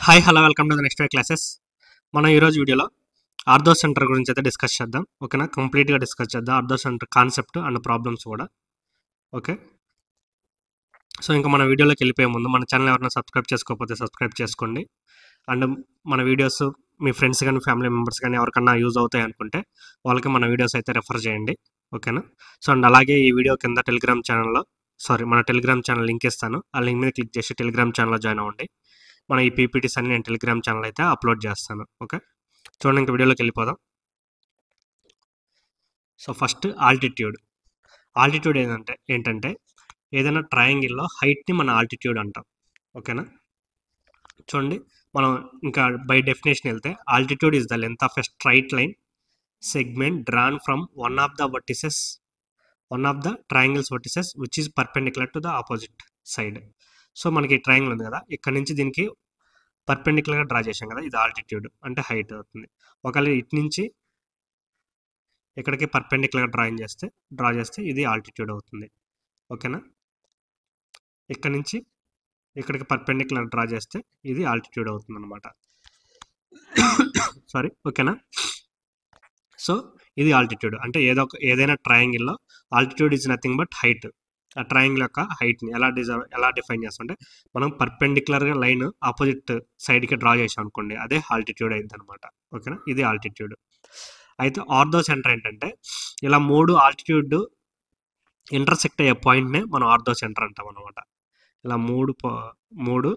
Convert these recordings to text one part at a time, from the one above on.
Hi hello welcome to the next day classes. మనం ఈరోజు వీడియోలో ఆర్థో సెంటర్ గురించి అయితే డిస్కస్ చేద్దాం. ఓకేనా, కంప్లీట్గా డిస్కస్ చేద్దాం ortho centre concept and problems కూడా. ఓకే, సో ఇంకా మన వీడియోలోకి వెళ్ళిపోయే ముందు మన ఛానల్ ఎవరైనా సబ్స్క్రైబ్ చేసుకోకపోతే సబ్స్క్రైబ్ చేసుకోండి. అండ్ మన వీడియోస్ మీ ఫ్రెండ్స్ కానీ ఫ్యామిలీ మెంబర్స్ కానీ ఎవరికన్నా యూజ్ అవుతాయి అనుకుంటే వాళ్ళకి మన వీడియోస్ అయితే రెఫర్ చేయండి. ఓకేనా, సో అండ్ అలాగే ఈ వీడియో కింద మన టెలిగ్రామ్ ఛానల్ లింక్ ఇస్తాను. ఆ లింక్ మీద క్లిక్ చేసి టెలిగ్రామ్ ఛానల్లో జాయిన్ అవ్వండి. మన ఈ పీపీటీస్ అన్ని నేను టెలిగ్రామ్ ఛానల్ అయితే అప్లోడ్ చేస్తాను. ఓకే, చూడండి ఇంకా వీడియోలోకి వెళ్ళిపోదాం. సో ఫస్ట్ ఆల్టిట్యూడ్ ఏంటంటే ఏదైనా ట్రయాంగిల్లో హైట్ని మన ఆల్టిట్యూడ్ అంటాం. ఓకేనా, చూడండి మనం ఇంకా బై డెఫినేషన్ వెళ్తే altitude is the length of a straight line segment drawn from one of the triangles vertices which is perpendicular to the opposite side. So మనకి ట్రయాంగిల్ ఉంది కదా, ఇక్కడ నుంచి దీనికి పర్పెండిక్యులర్గా డ్రా చేసాం కదా, ఇది ఆల్టిట్యూడ్ అంటే హైట్ అవుతుంది. ఒకవేళ ఇటు నుంచి ఇక్కడికి పర్పెండిక్యులర్గా డ్రా చేస్తే ఇది ఆల్టిట్యూడ్ అవుతుంది. ఓకేనా, ఇక్కడ నుంచి ఇక్కడికి పర్పెండిక్యులర్ డ్రా చేస్తే ఇది ఆల్టిట్యూడ్ అవుతుంది అనమాట. సారీ, ఓకేనా. సో ఇది ఆల్టిట్యూడ్ అంటే ఏదైనా ట్రయాంగిల్లో altitude is nothing but height. ఆ ట్రయాంగిల్ యొక్క హైట్ని ఎలా డిఫైన్ చేస్తామంటే మనం పర్పెండిక్యులర్గా లైన్ ఆపోజిట్ సైడ్కి డ్రా చేసాం అనుకోండి, అదే ఆల్టిట్యూడ్ అయింది అనమాట. ఓకేనా, ఇది ఆల్టిట్యూడ్. అయితే ఆర్థో సెంటర్ ఏంటంటే ఇలా మూడు ఆల్టిట్యూడ్ ఇంటర్సెక్ట్ అయ్యే పాయింట్నే మనం ఆర్థో సెంటర్ అంటాం అనమాట. ఇలా మూడు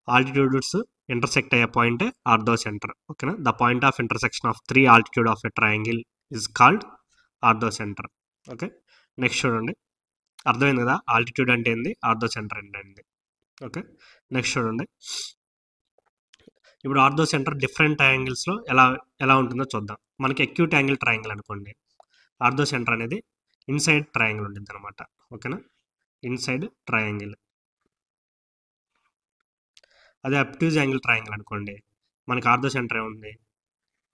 ఆల్టిట్యూడ్స్ ఇంటర్సెక్ట్ అయ్యే పాయింటే ఆర్థో సెంటర్. ఓకేనా, the point of intersection of 3 altitude of a triangle is called ortho centre. Okay, next చూడండి, అర్థమైంది కదా ఆల్టిట్యూడ్ అంటే ఏంది, ఆర్థో సెంటర్ ఏంటి. ఓకే, నెక్స్ట్ చూడండి, ఇప్పుడు ఆర్థో సెంటర్ డిఫరెంట్ ట్రయాంగిల్స్లో ఎలా ఉంటుందో చూద్దాం. మనకి అక్యూట్ యాంగిల్ ట్రయాంగిల్ అనుకోండి, ఆర్థో సెంటర్ అనేది ఇన్సైడ్ ట్రయాంగిల్ ఉంటుంది అనమాట. ఓకేనా, ఇన్సైడ్ ట్రయాంగిల్. అదే అబ్ట్యూజ్ యాంగిల్ ట్రయాంగిల్ అనుకోండి, మనకి ఆర్థో సెంటర్ ఏముంది,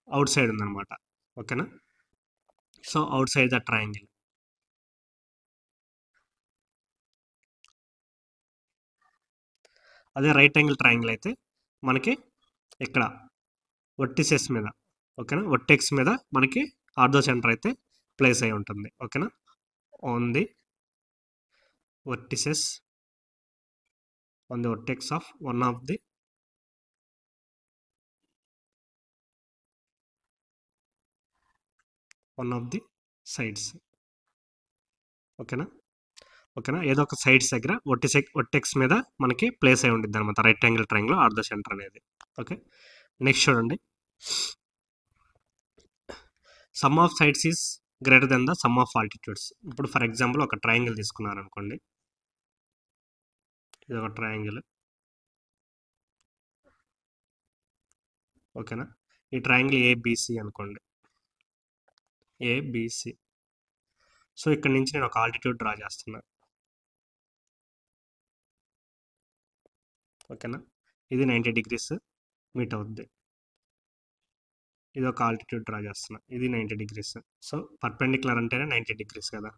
అవుట్ సైడ్ ఉందన్నమాట. ఓకేనా, so out side the triangle. అదే రైట్ యాంగిల్ ట్రయాంగిల్ అయితే మనకి ఇక్కడ వర్టిసెస్ మీద, ఓకేనా, వర్టెక్స్ మీద మనకి ఆర్థో సెంటర్ అయితే ప్లేస్ అయి ఉంటుంది. ఓకేనా, on the vertices on the vertex of one of the sides. ఓకేనా, ఏదో ఒక సైడ్స్ దగ్గర వర్టెక్స్ మీద మనకి ప్లేస్ అయి ఉంటుంది అనమాట right angle triangle ortho centre అనేది. ఓకే, నెక్స్ట్ చూడండి, some of sides is greater than the sum of altitudes. ఇప్పుడు ఫర్ ఎగ్జాంపుల్ ఒక ట్రయాంగిల్ తీసుకున్నారనుకోండి, ఇది ఒక ట్రయాంగిల్. ఓకేనా, ఈ ట్రయాంగిల్ ఏబిసి అనుకోండి, ఏబిసి. సో ఇక్కడ నుంచి నేను ఒక ఆల్టిట్యూడ్ డ్రా చేస్తున్నా. ఓకేనా, ఇది 90 degrees మీట్ అవుద్ది. ఇది ఒక ఆల్టిట్యూడ్ డ్రా చేస్తున్నా, ఇది 90 degrees. సో పర్పెండిక్యులర్ అంటేనే 90 degrees కదా.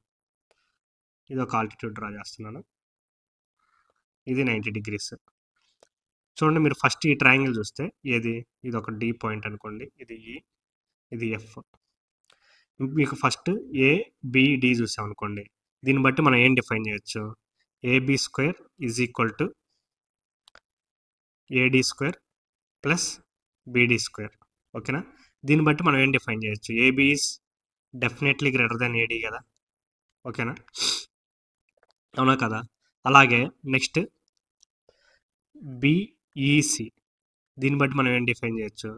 ఇది ఒక ఆల్టిట్యూడ్ డ్రా చేస్తున్నాను, ఇది 90 degrees. చూడండి, మీరు ఫస్ట్ ఈ ట్రయాంగిల్ చూస్తే ఇది ఒక డి పాయింట్ అనుకోండి, ఇది ఈ, ఇది ఎఫ్. మీకు ఫస్ట్ ఏబిడి చూసాం అనుకోండి, దీన్ని బట్టి మనం ఏం డిఫైన్ చేయొచ్చు, AB square is equal to AD square plus BD square. ఓకేనా, దీన్ని బట్టి మనం ఏం డిఫైన్ చేయొచ్చు, AB is definitely greater than AD కదా. ఓకేనా, అవునా కదా. అలాగే నెక్స్ట్ బిఈసి, దీన్ని బట్టి మనం ఏం డిఫైన్ చేయొచ్చు,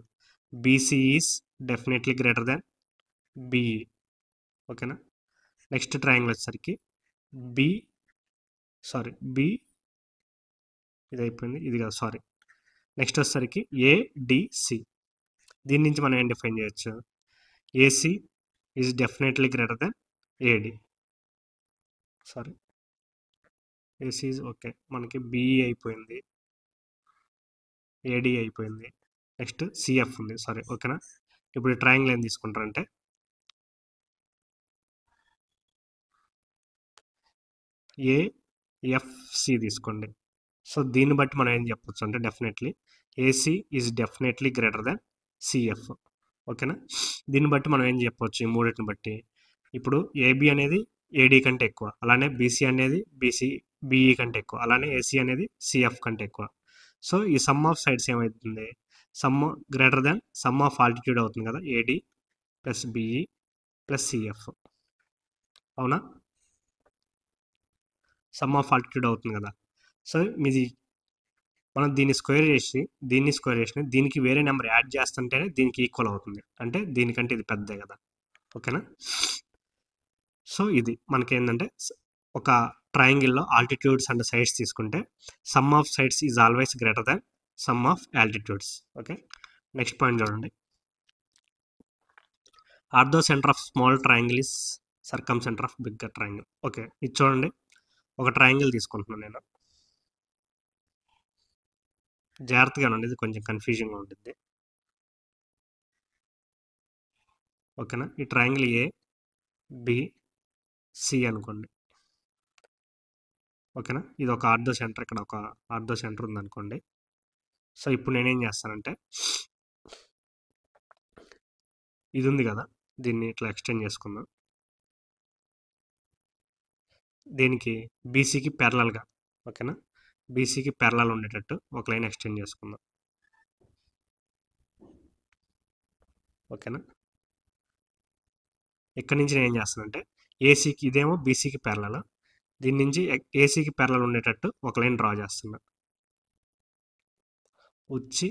BC is definitely greater than BE. ఓకేనా, నెక్స్ట్ ట్రయాంగిల్ వచ్చేసరికి బి ఇది అయిపోయింది, ఇది కాదు సారీ. నెక్స్ట్ వచ్చేసరికి ఏడిసి, దీని నుంచి మనం ఏం డిఫైన్ చేయొచ్చు, AC is definitely greater than AD. Sorry, AC is okay, మనకి బిఈ అయిపోయింది, ఏడి అయిపోయింది, నెక్స్ట్ సిఎఫ్ ఉంది. సారీ, ఓకేనా. ఇప్పుడు ఈ ట్రయాంగిల్ ఏం తీసుకుంటారంటే ఏఎఫ్సి తీసుకోండి. సో దీన్ని బట్టి మనం ఏం చెప్పొచ్చు అంటే definitely AC is definitely greater than CF. ఓకేనా? దీన్ని బట్టి మనం ఏం చెప్పొచ్చు ఈ మూడింటిని బట్టి? ఇప్పుడు ఏబి అనేది ఏడి కంటే ఎక్కువ, అలానే బీసీ అనేది బీఈ కంటే ఎక్కువ, అలానే ఏసీ అనేది సిఎఫ్ కంటే ఎక్కువ. సో ఈ సమ్ ఆఫ్ సైడ్స్ ఏమవుతుంది? Sum greater than sum of altitude అవుతుంది కదా, AD plus BE plus CF. అవునా? సమ్ ఆఫ్ ఆల్టిట్యూడ్ అవుతుంది కదా. సో మీది మనం దీన్ని స్క్వేర్ చేసి దీనికి వేరే నెంబర్ యాడ్ చేస్తుంటేనే దీనికి ఈక్వల్ అవుతుంది. అంటే దీనికంటే ఇది పెద్దదే కదా. ఓకేనా? సో ఇది మనకి ఏంటంటే ఒక ట్రయాంగిల్లో ఆల్టిట్యూడ్స్ అండ్ సైడ్స్ తీసుకుంటే sum of sides is always greater than sum of altitudes. Okay, next point చూడండి. Orthocentre of small triangle is circumcentre of bigger triangle. Okay, ఇది చూడండి. ఒక ట్రయాంగిల్ తీసుకుంటున్నాను నేను. జాగ్రత్తగా ఉండండి, ఇది కొంచెం కన్ఫ్యూజింగ్గా ఉంటుంది. ఓకేనా? ఈ ట్రయాంగిల్ ఏ బి సి అనుకోండి. ఓకేనా? ఇది ఒక ఆర్థో సెంటర్, ఇక్కడ ఒక ఆర్థో సెంటర్ ఉందనుకోండి. సో ఇప్పుడు నేనేం చేస్తానంటే ఇది ఉంది కదా, దీన్ని ఇట్లా ఎక్స్టెండ్ చేసుకుందాం. దీనికి బీసీకి ప్యారలల్గా, ఓకేనా, బీసీకి ప్యారలల్ ఉండేటట్టు ఒక లైన్ ఎక్స్టెండ్ చేసుకుందాం. ఓకేనా? ఇక్కడ నుంచి నేను ఏం చేస్తానంటే ఏసీకి, ఇదేమో బీసీకి ప్యారలల్, దీని నుంచి ఏసీకి ప్యారలల్ ఉండేటట్టు ఒక లైన్ డ్రా చేస్తున్నా. వచ్చి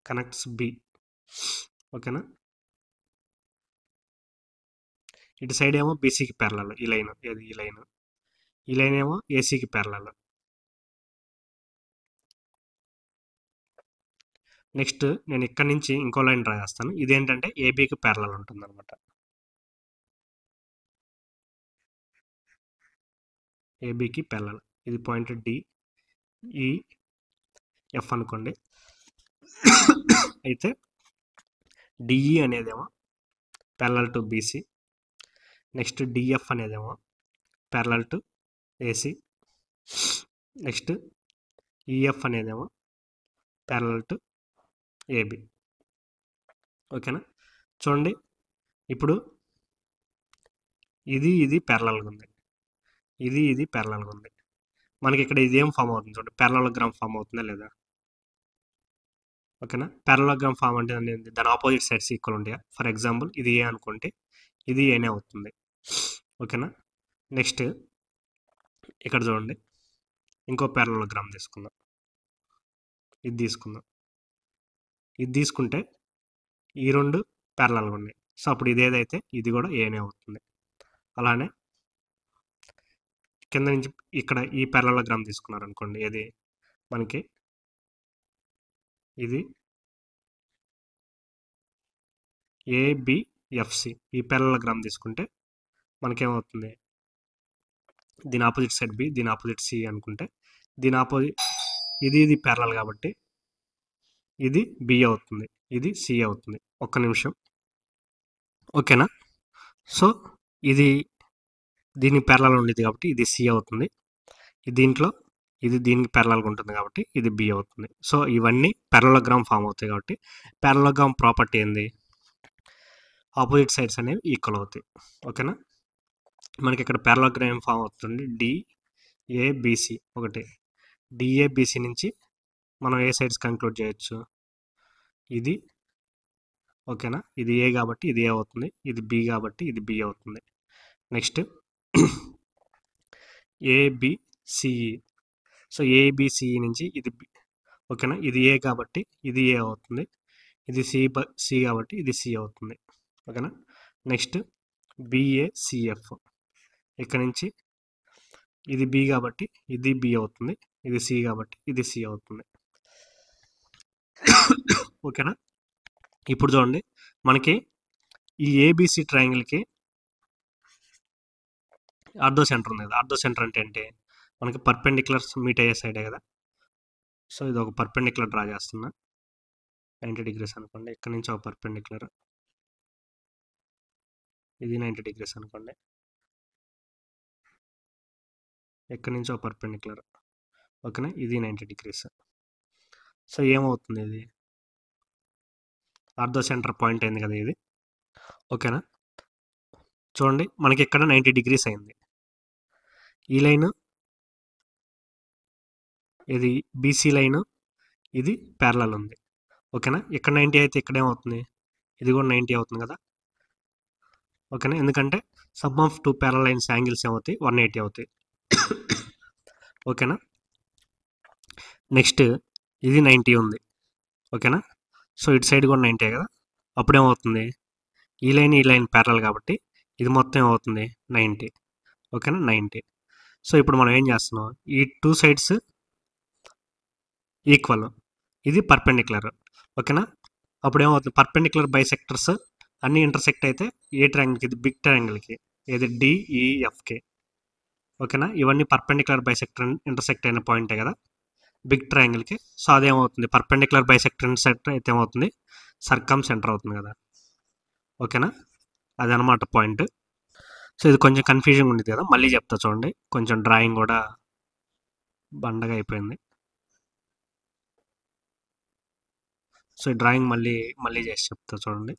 కనెక్ట్స్ బి. ఓకేనా? ఇటు సైడ్ ఏమో బీసీకి ప్యారలల్ ఈ లైన్, ఈ లైన్ ఏమో ఏసీకి ప్యారలల్. నెక్స్ట్ నేను ఇక్కడ నుంచి ఇంకో లైన్ డ్రా చేస్తాను. ఇదేంటంటే ఏబీకి ప్యారలల్ ఉంటుంది అనమాట. ఏబీకి ప్యారలల్, ఇది పాయింట్ డి ఈ ఎఫ్ అనుకోండి. అయితే డిఈ అనేదేమో parallel to BC, next DF అనేదేమో parallel to AC, next EF అనేదేమో ప్యారలల్ టు ఏబి. ఓకేనా? చూడండి, ఇప్పుడు ఇది ప్యారలల్గా ఉంది, ఇది ప్యారలల్గా ఉంది. మనకి ఇక్కడ ఇదేం ఫామ్ అవుతుంది చూడండి, ప్యారలలోగ్రామ్ ఫామ్ అవుతుందా లేదా? ఓకేనా? ప్యారలలోగ్రామ్ ఫామ్ అంటే దాని ఆపోజిట్ సైడ్స్ ఈక్వల్ ఉంటాయా? ఫర్ ఎగ్జాంపుల్ ఇది ఏ అనుకుంటే ఇది ఏనే అవుతుంది. ఓకేనా? నెక్స్ట్ ఇక్కడ చూడండి, ఇంకో ప్యారలలోగ్రామ్ తీసుకుందాం. ఇది తీసుకుంటే ఈ రెండు ప్యారలల్గా ఉన్నాయి. సో అప్పుడు ఇది ఏదైతే ఇది కూడా ఏనే అవుతుంది. అలానే కింద నుంచి ఇక్కడ ఈ ప్యారలలోగ్రామ్ తీసుకున్నారనుకోండి, ఏది మనకి ఇది ఏబిఎఫ్సి, ఈ ప్యారలలోగ్రామ్ తీసుకుంటే మనకేమవుతుంది, దీని ఆపోజిట్ సైడ్ బి, దీని ఆపోజిట్ సి అనుకుంటే దీని ఆపోజిట్ ఇది ప్యారలల్ కాబట్టి ఇది బి అవుతుంది, ఇది సి అవుతుంది. ఒక్క నిమిషం. ఓకేనా? సో ఇది దీనికి ప్యారలల్ ఉండేది కాబట్టి ఇది సి అవుతుంది, దీంట్లో ఇది దీనికి ప్యారలల్గా ఉంటుంది కాబట్టి ఇది బి అవుతుంది. సో ఇవన్నీ ప్యారలలోగ్రామ్ ఫామ్ అవుతాయి కాబట్టి ప్యారలలోగ్రామ్ ప్రాపర్టీ ఏంది, ఆపోజిట్ సైడ్స్ అనేవి ఈక్వల్ అవుతాయి. ఓకేనా? మనకి ఇక్కడ ప్యారలలోగ్రామ్ ఫామ్ అవుతుంది డిఏబిసి. ఒకటి డిఏబిసి నుంచి మనం ఏ సైడ్స్ కంక్లూడ్ చేయొచ్చు, ఇది ఓకేనా, ఇది ఏ కాబట్టి ఇది ఏ అవుతుంది, ఇది బి కాబట్టి ఇది బి అవుతుంది. నెక్స్ట్ ఏబిసిఈ, సో ఏబిసిఈ నుంచి ఇది బి. ఓకేనా? ఇది ఏ కాబట్టి ఇది ఏ అవుతుంది, ఇది సి కాబట్టి ఇది సి అవుతుంది. ఓకేనా? నెక్స్ట్ బిఏసిఎఫ్, ఇక్కడ నుంచి ఇది బి కాబట్టి ఇది బి అవుతుంది, ఇది సి కాబట్టి ఇది సి అవుతుంది. ఓకేనా? ఇప్పుడు చూడండి, మనకి ఈ ఏబిసి ట్రయాంగిల్కి ఆర్థో సెంటర్ ఉంది కదా. ఆర్థో సెంటర్ అంటే ఏంటి, మనకి పర్పెండిక్యులర్స్ మీట్ అయ్యే సైడే కదా. సో ఇది ఒక పర్పెండిక్యులర్ డ్రా చేస్తున్నా, 90 degrees అనుకోండి. ఇక్కడ నుంచి ఒక పర్పెండిక్యులర్, ఇది 90 degrees అనుకోండి. ఇక్కడ నుంచి ఒక పర్పెండిక్యులర్, ఓకేనా, ఇది 90 డిగ్రీస్. సో ఏమవుతుంది, ఇది ఆర్థో సెంటర్ పాయింట్ అయింది కదా ఇది. ఓకేనా, చూడండి మనకి ఇక్కడ 90 డిగ్రీస్ అయింది. ఈ లైన్ ఇది బీసీ లైన్, ఇది ప్యారలల్ ఉంది. ఓకేనా, ఇక్కడ 90 అయితే ఇక్కడ ఏమవుతుంది, ఇది కూడా 90 అవుతుంది కదా. ఓకేనా, ఎందుకంటే some of two parallel lines angles ఏమవుతాయి, 180 అవుతాయి. ఓకేనా, నెక్స్ట్ ఇది 90 ఉంది. ఓకేనా, సో ఇటు సైడ్ కూడా 90 కదా. అప్పుడేమవుతుంది, ఈ లైన్ ప్యారల్ కాబట్టి ఇది మొత్తం ఏమవుతుంది 90. ఓకేనా, 90. సో ఇప్పుడు మనం ఏం చేస్తున్నాం, ఈ టూ సైడ్స్ ఈక్వల్, ఇది పర్పెండిక్యులర్. ఓకేనా, అప్పుడు ఏమవుతుంది, పర్పెండిక్యులర్ బైసెక్టర్స్ అన్నీ ఇంటర్సెక్ట్ అయితే ఏ ట్రయాంగిల్కి, ఇది బిగ్ ట్రయాంగిల్కి, ఏది డిఈఎఫ్కి. ఓకేనా, ఇవన్నీ పర్పెండిక్యులర్ బైసెక్టర్ ఇంటర్సెక్ట్ అయిన పాయింటే కదా big ట్రయాంగిల్కి. So అదేమవుతుంది, perpendicular bisector intersector అయితే ఏమవుతుంది, సర్కమ్ సెంటర్ అవుతుంది కదా. ఓకేనా, అదనమాట పాయింట్. సో ఇది కొంచెం కన్ఫ్యూజింగ్ ఉండేది కదా, మళ్ళీ చెప్తా చూడండి, కొంచెం డ్రాయింగ్ కూడా బండగా అయిపోయింది. సో ఈ డ్రాయింగ్ మళ్ళీ చేసి చెప్తా చూడండి.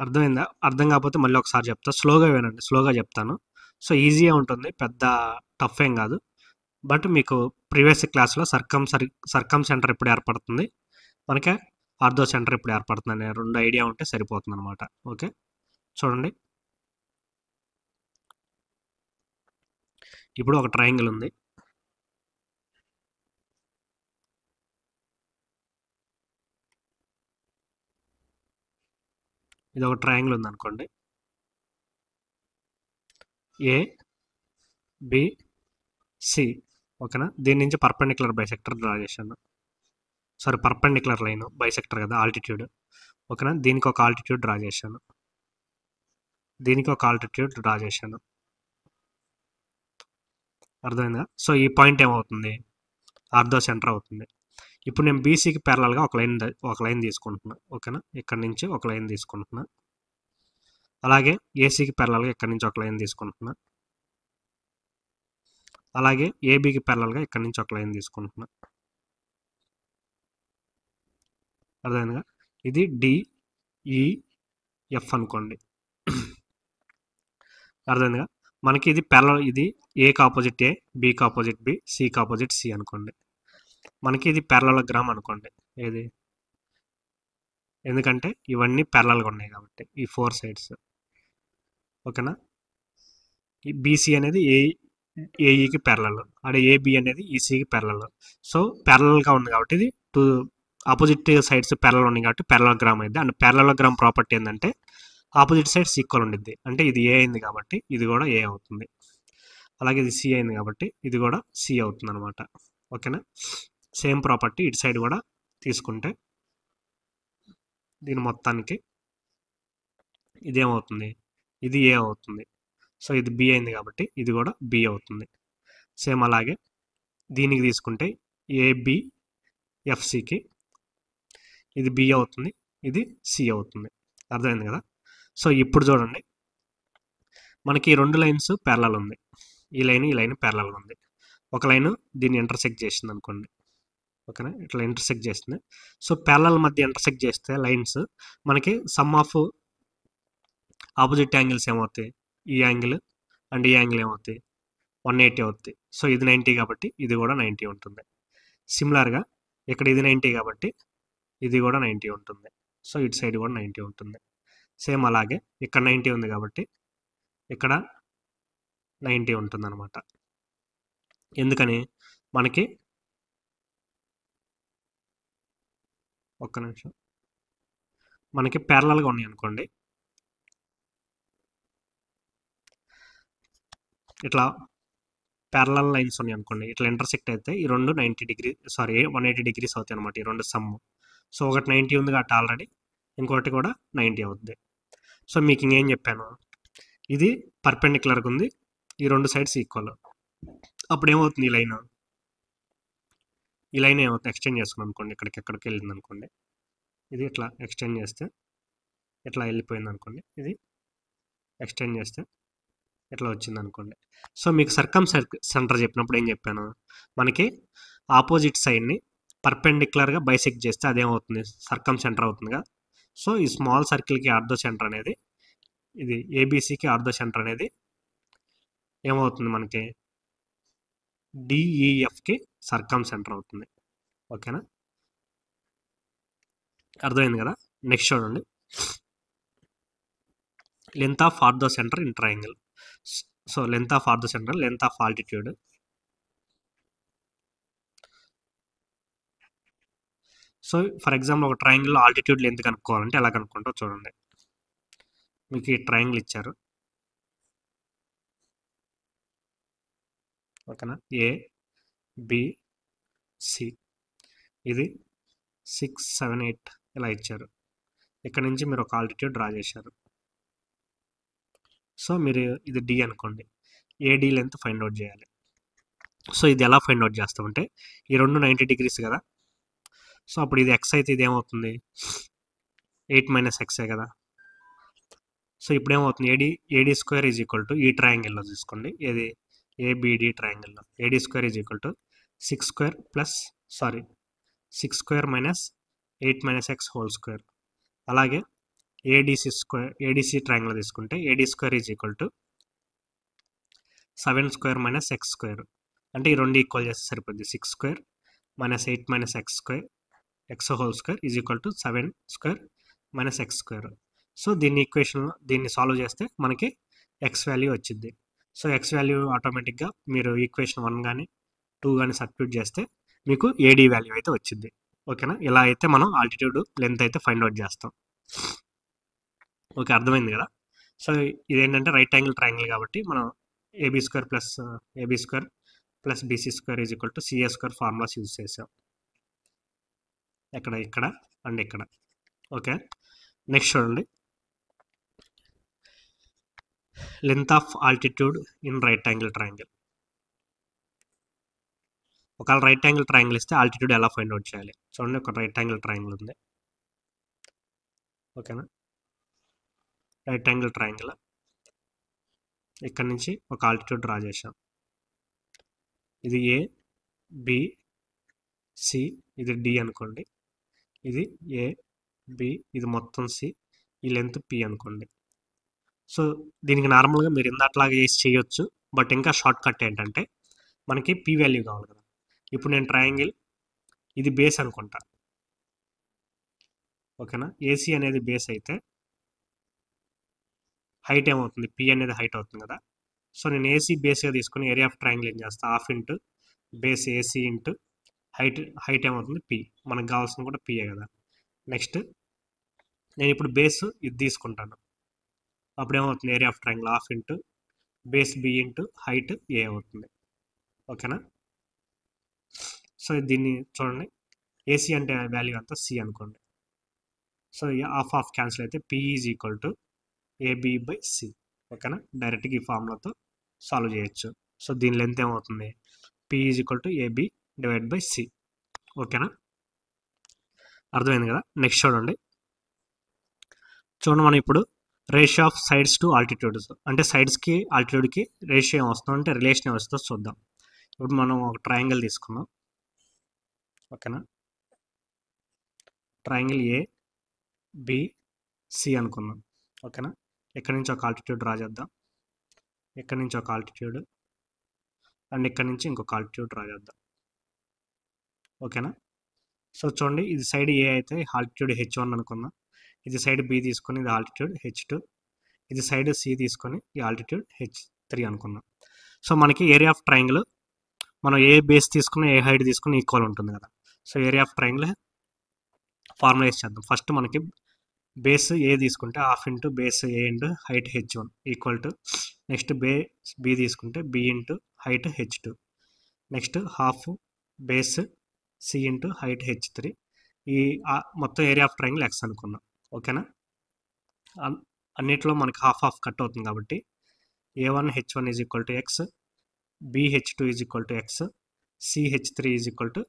అర్థమైందా, అర్థం కాకపోతే మళ్ళీ ఒకసారి చెప్తా, స్లోగా వినండి, స్లోగా చెప్తాను. సో ఈజీగా ఉంటుంది, పెద్ద టఫ్ ఏం కాదు. బట్ మీకు ప్రీవియస్ క్లాస్లో సర్కమ్ సెంటర్ ఎప్పుడు ఏర్పడుతుంది, మనకే ఆర్థో సెంటర్ ఎప్పుడు ఏర్పడుతుంది అనే రెండు ఐడియా ఉంటే సరిపోతుంది అనమాట. ఓకే, చూడండి, ఇప్పుడు ఒక ట్రయాంగిల్ ఉంది. ఇది ఒక ట్రయాంగిల్ ఉంది అనుకోండి, ఏ బి సి. ఓకేనా, దీని నుంచి పర్పెండిక్యులర్ బైసెక్టర్ డ్రా చేశాను. సారీ, పర్పెండిక్యులర్ లైన్ బైసెక్టర్ కదా, ఆల్టిట్యూడ్. ఓకేనా, దీనికి ఒక ఆల్టిట్యూడ్ డ్రా చేశాను, దీనికి ఒక ఆల్టిట్యూడ్ డ్రా చేశాను. అర్థమైందా. సో ఈ పాయింట్ ఏమవుతుంది, ఆర్థో సెంటర్ అవుతుంది. ఇప్పుడు నేను బీసీకి ప్యారలల్గా ఒక లైన్ తీసుకుంటున్నా. ఓకేనా, ఇక్కడ నుంచి ఒక లైన్ తీసుకుంటున్నా. అలాగే ఏసీకి ప్యారలల్గా ఇక్కడ నుంచి ఒక లైన్ తీసుకుంటున్నా. అలాగే ఏబీకి ప్యారలల్గా ఇక్కడ నుంచి ఒక లైన్ తీసుకుంటున్నా. అర్థమైందిగా, ఇది డిఈఎఫ్ అనుకోండి. అర్థమైందిగా, మనకి ఇది ప్యారలల్, ఇది ఏకి ఆపోజిట్ ఏ, బీకి ఆపోజిట్ బి, సికి ఆపోజిట్ సి అనుకోండి. మనకి ఇది ప్యారలలోగ్రామ్ అనుకోండి, ఏది, ఎందుకంటే ఇవన్నీ ప్యారలల్గా ఉన్నాయి కాబట్టి ఈ 4 సైడ్స్. ఓకేనా, ఈ బీసీ అనేది ఏఈకి ప్యారలల్, అక్కడ ఏబి అనేది ఈసీకి ప్యారలల్. సో ప్యారలల్గా ఉంది కాబట్టి ఇది టూ ఆపోజిట్ సైడ్స్ ప్యారలల్ ఉన్నాయి కాబట్టి ప్యారలలోగ్రామ్ అయింది. అండ్ ప్యారలలోగ్రామ్ ప్రాపర్టీ ఏంటంటే ఆపోజిట్ సైడ్స్ ఈక్వల్ ఉండిద్ది. అంటే ఇది ఏ అయింది కాబట్టి ఇది కూడా ఏ అవుతుంది. అలాగే ఇది సి అయింది కాబట్టి ఇది కూడా సి అవుతుంది అనమాట. ఓకేనా, సేమ్ ప్రాపర్టీ ఇటు సైడ్ కూడా తీసుకుంటే దీని మొత్తానికి ఇదేమవుతుంది, ఇది ఏ అవుతుంది. సో ఇది బి అయింది కాబట్టి ఇది కూడా బి అవుతుంది. సేమ్ అలాగే దీనికి తీసుకుంటే ఏబిఎఫ్సికి ఇది బి అవుతుంది, ఇది సి అవుతుంది. అర్థమైంది కదా. సో ఇప్పుడు చూడండి, మనకి ఈ రెండు లైన్స్ ప్యారలల్ ఉంది, ఈ లైన్ ప్యారలల్గా ఉంది. ఒక లైన్ దీన్ని ఇంటర్సెక్ట్ చేసింది అనుకోండి. ఓకేనా, ఇట్లా ఇంటర్సెక్ట్ చేస్తుంది. సో ప్యారలల్ మధ్య ఇంటర్సెక్ట్ చేస్తే లైన్స్ మనకి సమ్ ఆఫ్ ఆపోజిట్ యాంగిల్స్ ఏమవుతాయి, ఈ యాంగిల్ అండ్ ఈ యాంగిల్ ఏమవుతాయి, 180 అవుతాయి. సో ఇది 90 కాబట్టి ఇది కూడా 90 ఉంటుంది. సిమిలర్గా ఇక్కడ ఇది 90 కాబట్టి ఇది కూడా 90 ఉంటుంది. సో ఇటు సైడ్ కూడా 90 ఉంటుంది. సేమ్ అలాగే ఇక్కడ 90 ఉంది కాబట్టి ఇక్కడ 90 ఉంటుంది అనమాట. ఎందుకని, మనకి ఒక్క నిమిషం, మనకి ప్యారలల్గా ఉన్నాయి అనుకోండి, ఇట్లా ప్యారలల్ లైన్స్ ఉన్నాయి అనుకోండి, ఇట్లా ఇంటర్సెక్ట్ అయితే ఈ రెండు 180 డిగ్రీస్ అవుతాయి అనమాట, ఈ రెండు సమ్. సో ఒకటి 90 ఉంది కాబట్టి ఆల్రెడీ, ఇంకోటి కూడా 90 అవుతుంది. సో మీకు ఇంకేం చెప్పాను, ఇది పర్పెండిక్యులర్గా ఉంది, ఈ రెండు సైడ్స్ ఈక్వల్. అప్పుడు ఏమవుతుంది, ఈ లైన్ ఏమవుతుంది, ఎక్స్టెండ్ చేసుకున్నాం అనుకోండి, ఎక్కడికి వెళ్ళింది అనుకోండి, ఇది ఇట్లా ఎక్స్టెండ్ చేస్తే ఇట్లా వెళ్ళిపోయింది అనుకోండి, ఇది ఎక్స్టెండ్ చేస్తే ఇట్లా వచ్చింది అనుకోండి. సో మీకు సర్కమ్ సెంటర్ చెప్పినప్పుడు ఏం చెప్పాను, మనకి ఆపోజిట్ సైడ్ని పర్పెండిక్యులర్గా బైసెక్ట్ చేస్తే అదేమవుతుంది, సర్కమ్ సెంటర్ అవుతుంది కదా. సో ఈ స్మాల్ సర్కిల్కి ఆర్థో సెంటర్ అనేది, ఇది ఏబీసీకి ఆర్థో సెంటర్ అనేది ఏమవుతుంది మనకి, డిఈఎఫ్కి సర్కమ్ సెంటర్ అవుతుంది. ఓకేనా, అర్థమైంది కదా. నెక్స్ట్ చూడండి, length of ortho centre in triangle. So length of ortho centre, length of altitude. So for example ఒక ట్రయాంగిల్లో ఆల్టిట్యూడ్ లెంత్ కనుక్కోవాలంటే ఎలా కనుక్కుంటారో చూడండి. మీకు ఈ ట్రయాంగిల్ ఇచ్చారు, ఓకేనా, ఏ బి సి, ఇది 6 7 8 ఇలా ఇచ్చారు. ఇక్కడ నుంచి మీరు ఒక ఆల్టిట్యూడ్ డ్రా చేశారు. సో మీరు ఇది డి అనుకోండి, ఏడి లెంత్ ఫైండ్ అవుట్ చేయాలి. సో ఇది ఎలా ఫైండ్ అవుట్ చేస్తామంటే, ఈ రెండు 90 డిగ్రీస్ కదా. సో అప్పుడు ఇది ఎక్స్ అయితే ఇది ఏమవుతుంది, 8 - ఎక్సే కదా. సో ఇప్పుడు ఏమవుతుంది, AD square is equal to, ఈ ట్రయాంగిల్లో తీసుకోండి, ఏది ఏబిడి ట్రయాంగిల్లో AD square is equal to 6 square plus 6 square minus 8 - x whole square. అలాగే ఏడిసి ట్రయాంగిల్ తీసుకుంటే AD square is equal to 7 square minus x square. అంటే ఈ రెండు ఈక్వల్ చేస్తే సరిపోద్ది, 6 square minus 8 - x square x whole square is equal to 7 square minus x square. So దీన్ని solve చేస్తే మనకి ఎక్స్ వాల్యూ వచ్చింది. సో ఎక్స్ వాల్యూ ఆటోమేటిక్గా మీరు ఈక్వేషన్ 1 కానీ 2 కానీ సబ్స్టిట్యూట్ చేస్తే మీకు ఏడి వాల్యూ అయితే వచ్చింది. ఓకేనా, ఇలా అయితే మనం ఆల్టిట్యూడ్ లెంత్ అయితే ఫైండ్ అవుట్ చేస్తాం. ఓకే, అర్థమైంది కదా. సో ఇదేంటంటే రైట్ యాంగిల్ ట్రయాంగిల్ కాబట్టి మనం AB square plus BC square is equal to CA square formulas use చేసాం, ఇక్కడ అండ్ ఇక్కడ. ఓకే, నెక్స్ట్ చూడండి, length of altitude in right angle triangle. ఒకవేళ రైట్ యాంగిల్ ట్రయాంగిల్ ఇస్తే ఆల్టిట్యూడ్ ఎలా ఫైండ్ అవుట్ చేయాలి చూడండి. ఒక రైట్ యాంగిల్ ట్రయాంగిల్ ఉంది, ఓకేనా. రైట్ యాంగిల్ ట్రయాంగిల్ ఇక్కడ నుంచి ఒక ఆల్టిట్యూడ్ డ్రా చేసాం, ఇది ఏ బి సి, ఇది డి అనుకోండి, ఇది ఏ బి, ఇది మొత్తం సి, ఈ లెంత్ పి అనుకోండి. సో దీనికి నార్మల్గా మీరు ఇందాట్లాగా వేసి చేయొచ్చు, బట్ ఇంకా షార్ట్ కట్ ఏంటంటే మనకి పి వాల్యూ కావాలి కదా. ఇప్పుడు నేను ట్రయాంగిల్ ఇది బేస్ అనుకుంటా, ఓకేనా. ఏసీ అనేది బేస్ అయితే హైట్ ఏమవుతుంది, పి అనేది హైట్ అవుతుంది కదా. సో నేను ఏసీ బేస్గా తీసుకుని ఏరియా ఆఫ్ ట్రయాంగిల్ ఏం చేస్తా, half into base AC into height ఏమవుతుంది పి, మనకు కావాల్సింది కూడా పిఏ కదా. నెక్స్ట్ నేను ఇప్పుడు బేస్ ఇది తీసుకుంటాను, అప్పుడు ఏమవుతుంది, area of triangle half into base B into height A అవుతుంది, ఓకేనా. సో దీన్ని చూడండి, ఏసీ అంటే వాల్యూ అంతా సి అనుకోండి. సో హాఫ్ క్యాన్సిల్ అయితే P is equal to AB by C, ఓకేనా. డైరెక్ట్గా ఈ ఫార్ములాతో సాల్వ్ చేయొచ్చు. సో దీని లెంత్ ఏమవుతుంది, P is equal to AB divide by C, ఓకేనా. అర్థమైంది కదా. నెక్స్ట్ చూడండి మనం ఇప్పుడు ratio of sides to altitudes, అంటే సైడ్స్కి ఆల్టిట్యూడ్కి రేషియో ఏం వస్తుందో, అంటే రిలేషన్ ఏం వస్తుందో చూద్దాం. ఇప్పుడు మనం ఒక ట్రయాంగిల్ తీసుకున్నాం, ఓకేనా. ట్రయాంగిల్ ఏ బి సి అనుకున్నాం, ఓకేనా. ఇక్కడ నుంచి ఒక ఆల్టిట్యూడ్ డ్రా చేద్దాం, ఇక్కడ నుంచి ఒక ఆల్టిట్యూడ్ అండ్ ఇక్కడ నుంచి ఇంకొక ఆల్టిట్యూడ్ డ్రా చేద్దాం, ఓకేనా. సో చూడండి, ఇది సైడ్ ఏ అయితే ఆల్టిట్యూడ్ H1 అనుకుందాం, ఇది సైడ్ బి తీసుకొని ఇది ఆల్టిట్యూడ్ H2, ఇది సైడ్ సి తీసుకొని ఈ ఆల్టిట్యూడ్ H3 అనుకుందాం. సో మనకి ఏరియా ఆఫ్ ట్రయాంగిల్ మనం ఏ బేస్ తీసుకుని ఏ హైట్ తీసుకుని ఈక్వల్ ఉంటుంది కదా. So area of triangle formula use చేద్దాం. ఫస్ట్ మనకి బేస్ ఏ తీసుకుంటే half into base A into height H1 equal to, next base B తీసుకుంటే B into height H2, next half base C into height H3, ఈ మొత్తం area of triangle X అనుకున్నాం, ఓకేనా. అన్నిట్లో మనకి హాఫ్ కట్ అవుతుంది కాబట్టి A1 H1 is equal to x, BH2 is equal to x, CH3 is equal to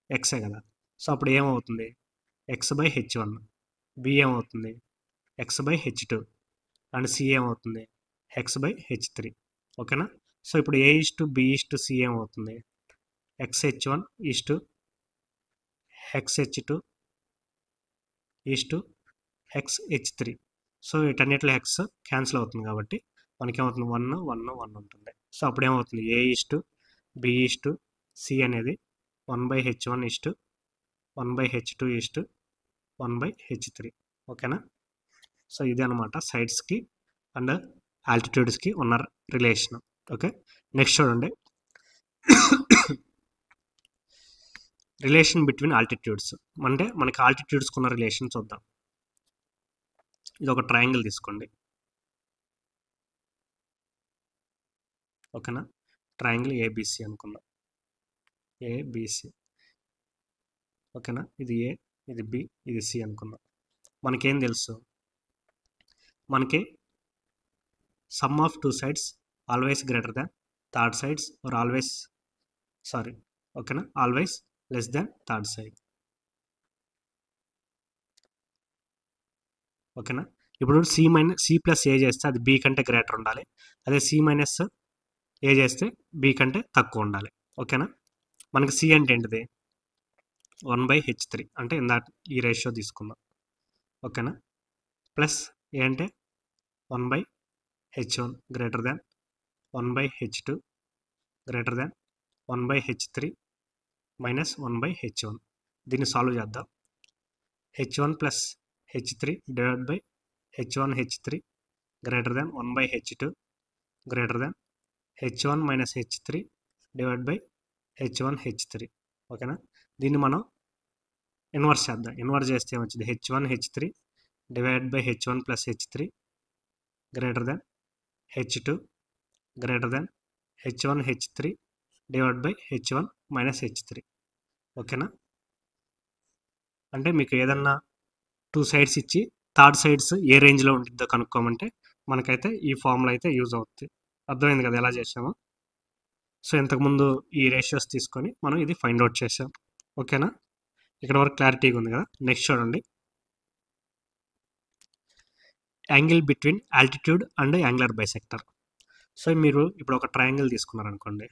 ఎక్సే కదా. సో అప్పుడు ఏమవుతుంది, ఎక్స్ బై H1, బి ఏమవుతుంది x/h2 అండ్ సి ఏమవుతుంది x/h3. ఓకేనా. సో ఇప్పుడు A:B:C ఏమవుతుంది xh1 xh2 xh3. సో వీటన్నిటిలో x క్యాన్సిల్ అవుతుంది కాబట్టి మనకేమవుతుంది 1 1 1 ఉంటుంది. సో అప్పుడు ఏమవుతుంది A:B:C అనేది 1/h1 1/h2 1/h3. ఓకేనా. సో ఇది అనమాట సైడ్స్కి అండ్ ఆల్టిట్యూడ్స్కి ఉన్న రిలేషన్. ఓకే. నెక్స్ట్ చూడండి రిలేషన్ బిట్వీన్ ఆల్టిట్యూడ్స్ అంటే మనకి ఆల్టిట్యూడ్స్కి ఉన్న రిలేషన్ చూద్దాం. ఇది ఒక ట్రయాంగిల్ తీసుకోండి. ఓకేనా. ట్రయాంగిల్ ఏబిసి అనుకుందాం. ఏబిసి. ఓకేనా. ఇది ఏ, ఇది బి, ఇది సి అనుకుందాం. మనకేం తెలుసు, మనకి sum of two sides always greater than third sides are ఓకేనా, always less than third side. ఓకేనా. ఇప్పుడు సి ప్లస్ ఏ చేస్తే అది బి కంటే గ్రేటర్ ఉండాలి, అదే సి మైనస్ ఏ చేస్తే బి కంటే తక్కువ ఉండాలి. ఓకేనా. మనకి సి అంటే ఏంటిది 1/h3 అంటే ఇందాక ఈ రేషియో తీసుకుందాం. ఓకేనా. ప్లస్ ఏ అంటే 1/h1 greater than 1/h2 greater than 1/h3 minus 1/h1. దీన్ని సాల్వ్ చేద్దాం. h1 plus h3 divide by h1 greater than 1/h2 greater than h1 minus h3 divide by h1 ఓకేనా. దీన్ని మనం ఇన్వర్స్ చేద్దాం. ఇన్వర్స్ చేస్తే ఏమొచ్చింది h1 divide by h1 plus h3 greater than h2 greater than h1 divide by h1 minus h3. ఓకేనా. అంటే మీకు ఏదన్నా టూ సైడ్స్ ఇచ్చి థర్డ్ సైడ్స్ ఏ రేంజ్లో ఉంటుందో కనుక్కోమంటే మనకైతే ఈ ఫార్ములా అయితే యూజ్ అవుతుంది. అర్థమైంది కదా ఎలా చేసామో. సో ఇంతకుముందు ఈ రేషియోస్ తీసుకొని మనం ఇది ఫైండ్ అవుట్ చేసాం. ఓకేనా. ఇక్కడ వరకు క్లారిటీగా ఉంది కదా. నెక్స్ట్ చూడండి angle between altitude and angular bisector. So మీరు ఇప్పుడు ఒక ట్రయాంగిల్ తీసుకున్నారనుకోండి,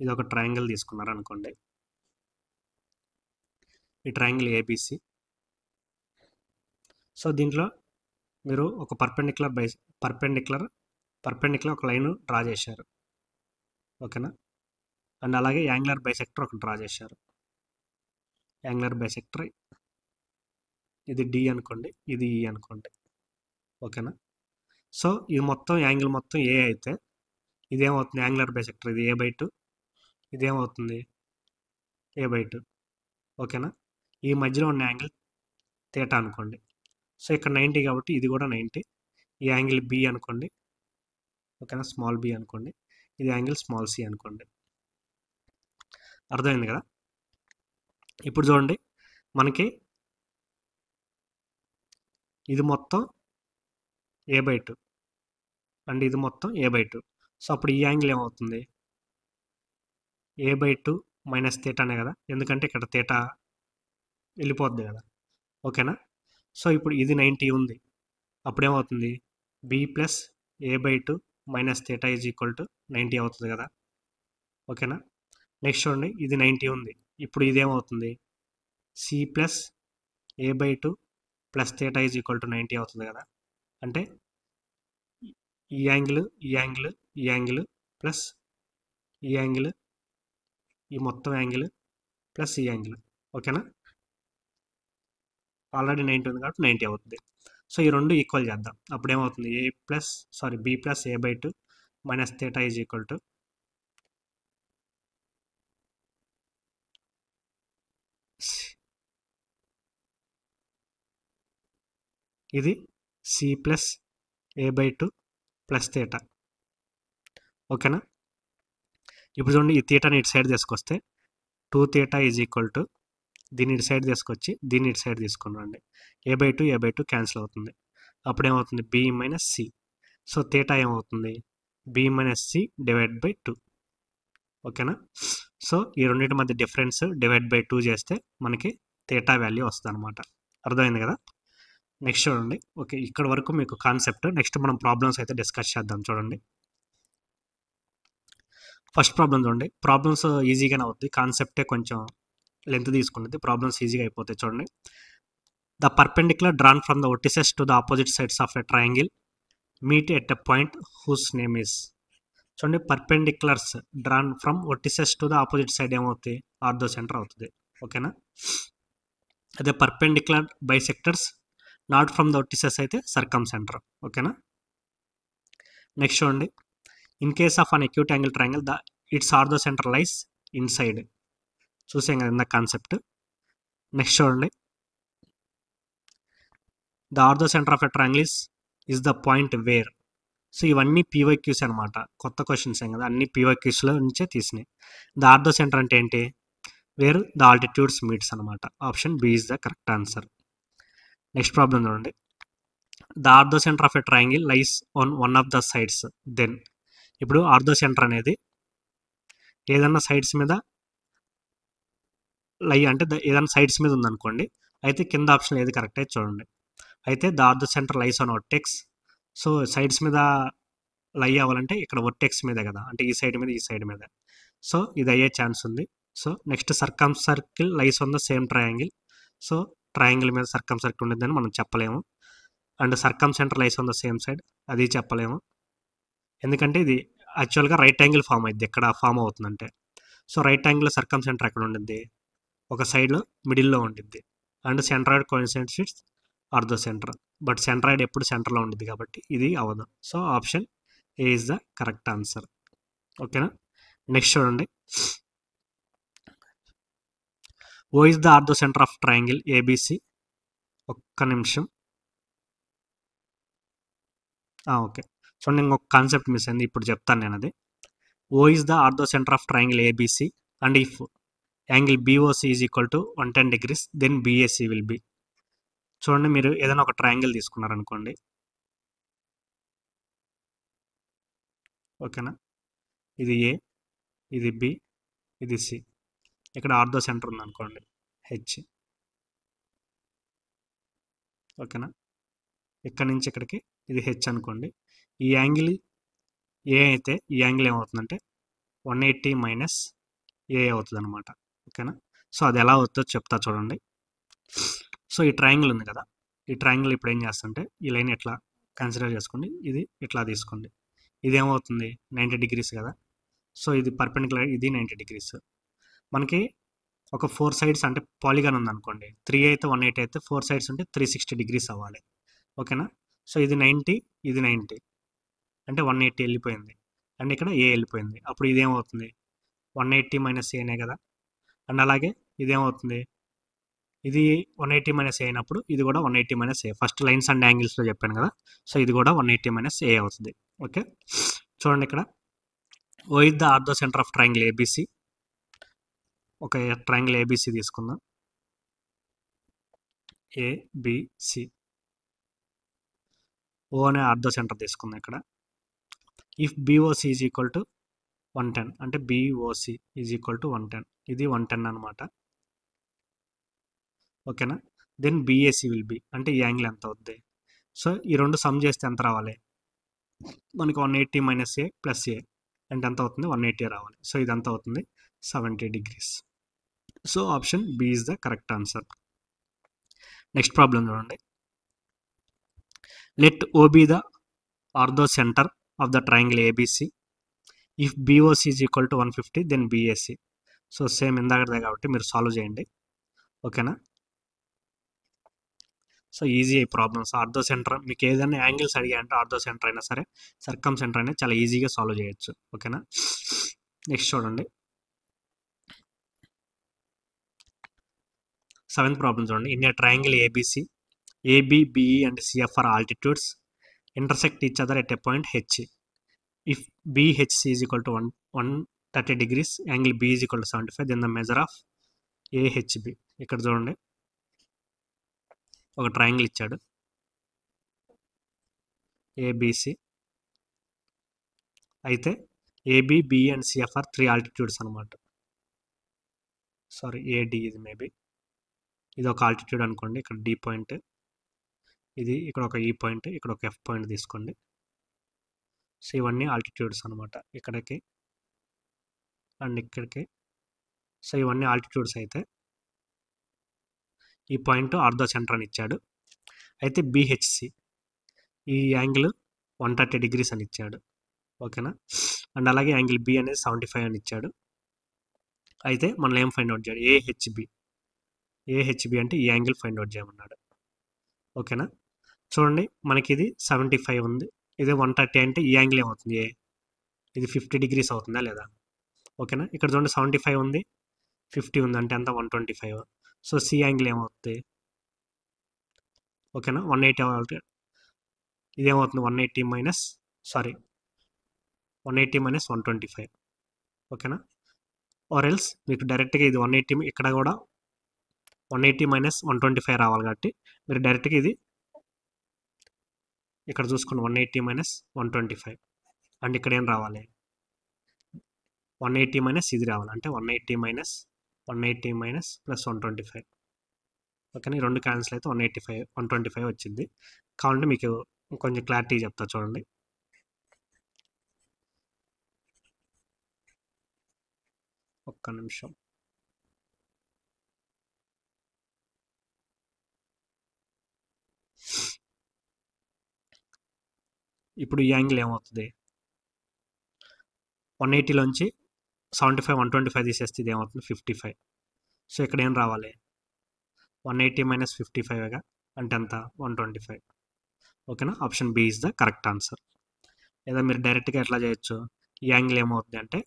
ఇది ఒక ట్రయాంగిల్ తీసుకున్నారనుకోండి, ఈ ట్రయాంగిల్ ఏబిసి. సో దీంట్లో మీరు ఒక పర్పెండిక్యులర్ ఒక లైన్ డ్రా చేశారు. ఓకేనా. అండ్ అలాగే యాంగులర్ బైసెక్టర్ ఒకటి డ్రా చేశారు. యాంగులర్ బైసెక్టర్ ఇది డి అనుకోండి, ఇది ఈ అనుకోండి. ఓకేనా. సో ఇది మొత్తం యాంగిల్ మొత్తం ఏ అయితే ఇదేమవుతుంది యాంగులర్ బైసెక్టర్ ఇది a/2, ఇదేమవుతుంది a/2. ఓకేనా. ఈ మధ్యలో ఉన్న యాంగిల్ థీటా అనుకోండి. సో ఇక్కడ 90 కాబట్టి ఇది కూడా 90. ఈ యాంగిల్ బి అనుకోండి. ఓకేనా, స్మాల్ బి అనుకోండి. ఇది యాంగిల్ స్మాల్ సి అనుకోండి. అర్థమైంది కదా. ఇప్పుడు చూడండి మనకి ఇది మొత్తం a/2 అండ్ ఇది మొత్తం a/2. సో అప్పుడు ఈ యాంగిల్ ఏమవుతుంది a/2 మైనస్ థీటానే కదా, ఎందుకంటే ఇక్కడ థీటా వెళ్ళిపోద్ది కదా. ఓకేనా. సో ఇప్పుడు ఇది 90 ఉంది, అప్పుడేమవుతుంది b plus a/2 minus theta is equal to 90 అవుతుంది కదా. ఓకేనా. నెక్స్ట్ చూడండి ఇది 90 ఉంది, ఇప్పుడు ఇదేమవుతుంది c plus a/2 plus theta is equal to 90 అవుతుంది కదా. అంటే ఈ యాంగిల్ ప్లస్ ఈ యాంగిల్, ఈ మొత్తం యాంగిల్ ప్లస్ ఈ యాంగిల్. ఓకేనా. ఆల్రెడీ 90 ఉంది కాబట్టి 90 అవుతుంది. సో ఈ రెండు ఈక్వల్ చేద్దాం. అప్పుడు ఏమవుతుంది b plus a/2 minus theta is equal to ఇది c plus a/2 plus theta. ఓకేనా. ఇప్పుడు చూడండి ఈ థీటాని ఇటు సైడ్ తీసుకొస్తే 2 థీటా ఈజ్ ఈక్వల్ టు దీన్ని ఇటు సైడ్ తీసుకొచ్చి దీన్ని ఇటు సైడ్ తీసుకున్నాండి. a/2 క్యాన్సిల్ అవుతుంది, అప్పుడు ఏమవుతుంది b minus C. So theta ఏమవుతుంది b minus C divide by 2. ఓకేనా. సో ఈ రెండింటి మధ్య డిఫరెన్స్ డివైడ్ బై 2 చేస్తే మనకి థీటా వాల్యూ వస్తుంది అనమాట. అర్థమైంది కదా. నెక్స్ట్ చూడండి. ఓకే, ఇక్కడ వరకు మీకు కాన్సెప్ట్. నెక్స్ట్ మనం ప్రాబ్లమ్స్ అయితే డిస్కస్ చేద్దాం. చూడండి, ఫస్ట్ ప్రాబ్లం చూడండి. ప్రాబ్లమ్స్ ఈజీగానే అవుతుంది, కాన్సెప్టే కొంచెం లెంత్ తీసుకుంటుంది. ప్రాబ్లమ్స్ ఈజీగా అయిపోతాయి. చూడండి, the perpendicular drawn from the vertices to the opposite sides of a triangle meet at a point whose name is. చూడండి, perpendiculars drawn from vertices to the opposite side ఏమవుతుంది? ఆర్థో సెంటర్ అవుతుంది. ఓకేనా? అదే perpendicular bisectors not from the vertices అయితే circumcentre. ఓకేనా? Next చూడండి, in case of an acute angle triangle the its orthocentre lies inside. చూసాం కదా ఇంత కాన్సెప్ట్. నెక్స్ట్ చూడండి, the orthocentre of a triangle is the point where. So ఇవన్నీ PYQs అనమాట, కొత్త క్వశ్చన్స్ ఏం కదా, అన్ని పీవైక్యూస్లో నుంచే తీసినాయి. ద ఆర్థో సెంటర్ అంటే ఏంటి? వేర్ ద ఆల్టిట్యూడ్స్ మీట్స్ అనమాట. Option B is the correct answer. Next problem చూడండి, the orthocentre of a triangle lies on one of the sides then. ఇప్పుడు ఆర్థో సెంటర్ అనేది ఏదన్నా సైడ్స్ మీద అంటే ఏదైనా సైడ్స్ మీద ఉందనుకోండి, అయితే కింద ఆప్షన్ ఏది కరెక్ట్ అయితే చూడండి. అయితే the orthocentre lies on vertex. So sides మీద లై అవ్వాలంటే ఇక్కడ వర్టెక్స్ మీదే కదా, అంటే ఈ సైడ్ మీద ఈ సైడ్ మీద. సో ఇది అయ్యే ఛాన్స్ ఉంది. So next circumcircle lies on the same triangle. So triangle మీద సర్కమ్ సర్కిల్ ఉండేదని మనం చెప్పలేము. And circumcentre lies on the same side, అది చెప్పలేము. ఎందుకంటే ఇది యాక్చువల్గా రైట్ యాంగిల్ ఫామ్ అయింది, ఎక్కడ ఫామ్ అవుతుందంటే. So right angle circumcentre ఎక్కడ ఉండిద్ది? ఒక సైడ్లో మిడిల్లో ఉండిద్ది. And centroid coincides orthocentre. But centroid ఎప్పుడు సెంటర్లో ఉండిద్ది కాబట్టి ఇది అవ్వదు. So option A is the correct answer. ఓకేనా? నెక్స్ట్ చూడండి, O is the orthocentre of triangle ABC. ఒక్క నిమిషం. ఓకే, చూడండి, ఇంకొక కాన్సెప్ట్ మిస్ అయింది, ఇప్పుడు చెప్తాను నేను అది. O is the orthocentre of triangle ABC and if angle BOC is equal to 110 degrees then BAC will be. చూడండి, మీరు ఏదైనా ఒక ట్రయాంగిల్ తీసుకున్నారనుకోండి. ఓకేనా? ఇది ఏ, ఇది బి, ఇది సి. ఇక్కడ ఆర్థో సెంటర్ ఉందనుకోండి, హెచ్. ఓకేనా? ఇక్కడ నుంచి ఇక్కడికి ఇది హెచ్ అనుకోండి. ఈ యాంగిల్ ఏ అయితే ఈ యాంగిల్ ఏమవుతుందంటే 180 మైనస్ ఏ అవుతుంది అనమాట. ఓకేనా? సో అది ఎలా అవుతుందో చెప్తా చూడండి. సో ఈ ట్రయాంగిల్ ఉంది కదా, ఈ ట్రయాంగిల్ ఇప్పుడు ఏం చేస్తుంటే ఈ లైన్ ఎట్లా కన్సిడర్ చేసుకోండి, ఇది ఇట్లా తీసుకోండి. ఇది ఏమవుతుంది? 90 degrees కదా. సో ఇది పర్పెండిక్యులర్, ఇది 90 degrees. మనకి ఒక 4 సైడ్స్ అంటే పాలిగాన్ ఉందనుకోండి, 3 అయితే 180 అయితే 4 సైడ్స్ ఉంటే 360 degrees అవ్వాలి. ఓకేనా? సో ఇది 90, ఇది 90 అంటే 180 వెళ్ళిపోయింది. అండ్ ఇక్కడ ఏ వెళ్ళిపోయింది. అప్పుడు ఇదేమవుతుంది? 180 మైనస్ ఏనే కదా. అండ్ అలాగే ఇదేమవుతుంది? ఇది 180 మైనస్ ఏ అయినప్పుడు ఇది కూడా 180 minus A. First lines and యాంగిల్స్లో చెప్పాను కదా, సో ఇది కూడా 180 మైనస్ ఏ అవుతుంది. ఓకే, చూడండి, ఇక్కడ O is the orthocentre of triangle ABC. ఒక ట్రయాంగిల్ ఏబిసి తీసుకుందాం, ఏబిసి. ఓ అనే ఆర్థో సెంటర్ తీసుకుందాం ఇక్కడ. If BOC is equal to 110 అంటే బీఓసి ఈజ్ ఈక్వల్ టు 110, ఇది 110 అనమాట. ఓకేనా? దెన్ బీఏసి విల్ బి అంటే ఈ యాంగిల్ ఎంత అవుద్ది? సో ఈ రెండు సమ్ చేస్తే ఎంత రావాలి మనకి? 180 మైనస్ ఏ ప్లస్ ఏ అంటే ఎంత అవుతుంది? 180 రావాలి. సో ఇది ఎంత అవుతుంది? 70 degrees. So option B is the correct answer. Next problem చూడండి, let O be the orthocentre of the triangle ABC. If BOC is equal to 150 then BAC. So same ఇందాకదే కాబట్టి మీరు సాల్వ్ చేయండి. ఓకేనా? So easy అయ్యి problems. Orthocentre మీకు ఏదైనా angles అడిగా అంటే ఆర్థో సెంటర్ అయినా సరే సర్కమ్ సెంటర్ అయినా చాలా ఈజీగా సాల్వ్ చేయొచ్చు. ఓకేనా? నెక్స్ట్ చూడండి, 7th ప్రాబ్లం చూడండి. In a triangle ABC, AB, BE and CF are altitudes intersect each other at a point H. If BHC is equal to 130 degrees, angle B is equal to 75, then the measure of AHB. ఇక్కడ చూడండి, ఒక triangle ఇచ్చాడు ABC. అయితే AB, BE and CF are 3 altitudes అనమాట. Sorry, AD ఇది maybe ఇది ఒక altitude అనుకోండి, ఇక్కడ డి పాయింట్. ఇది ఇక్కడ ఒక ఈ పాయింట్, ఇక్కడ ఒక ఎఫ్ పాయింట్ తీసుకోండి. సో ఇవన్నీ ఆల్టిట్యూడ్స్ అనమాట, ఇక్కడికి అండ్ ఇక్కడికి. సో ఇవన్నీ ఆల్టిట్యూడ్స్ అయితే ఈ పాయింట్ ఆర్థో సెంటర్ అని ఇచ్చాడు. అయితే బిహెచ్సి ఈ యాంగిల్ 130 degrees అని ఇచ్చాడు. ఓకేనా. అండ్ అలాగే యాంగిల్ బి అనేది 75 అని ఇచ్చాడు. అయితే మనం ఏం ఫైండ్ అవుట్ చేయాలి, ఏహెచ్బి అంటే ఈ యాంగిల్ ఫైండ్ అవుట్ చేయమన్నాడు. ఓకేనా. చూడండి మనకి ఇది 75 ఉంది, ఇదే 130 అంటే ఈ యాంగిల్ ఏమవుతుంది, ఇది 50 degrees అవుతుందా లేదా. ఓకేనా. ఇక్కడ చూడండి 75 ఉంది, 50 ఉంది, అంటే అంతా 125. సో సి యాంగిల్ ఏమవుతుంది, ఓకేనా, 180 అవుతుంది. ఇదేమవుతుంది 180 మైనస్ 125. ఓకేనా. ఆర్ ఎల్స్ మీకు డైరెక్ట్గా ఇది 180, ఇక్కడ కూడా 180 మైనస్ 125 రావాలి కాబట్టి మీరు డైరెక్ట్గా ఇది ఇక్కడ చూసుకోండి 180 మైనస్ 125. అండ్ ఇక్కడ ఏం రావాలి, 180 మైనస్ ఇది రావాలి, అంటే 180 మైనస్ ప్లస్ 125. ఓకేనా. ఈ రెండు క్యాన్సిల్ అయితే 125 వచ్చింది. కావాలంటే మీకు కొంచెం క్లారిటీ చెప్తా చూడండి. ఒక్క నిమిషం. ఇప్పుడు ఈ యాంగిల్ ఏమవుతుంది, 180లోంచి 75 125 తీసేస్తే ఇది ఏమవుతుంది 55. సో ఇక్కడ ఏం రావాలి, 180 మైనస్ 55గా, అంటే ఎంత 125. ఓకేనా. Option B is the correct answer. లేదా మీరు డైరెక్ట్గా ఎట్లా చేయొచ్చు, ఈ యాంగిల్ ఏమవుతుంది అంటే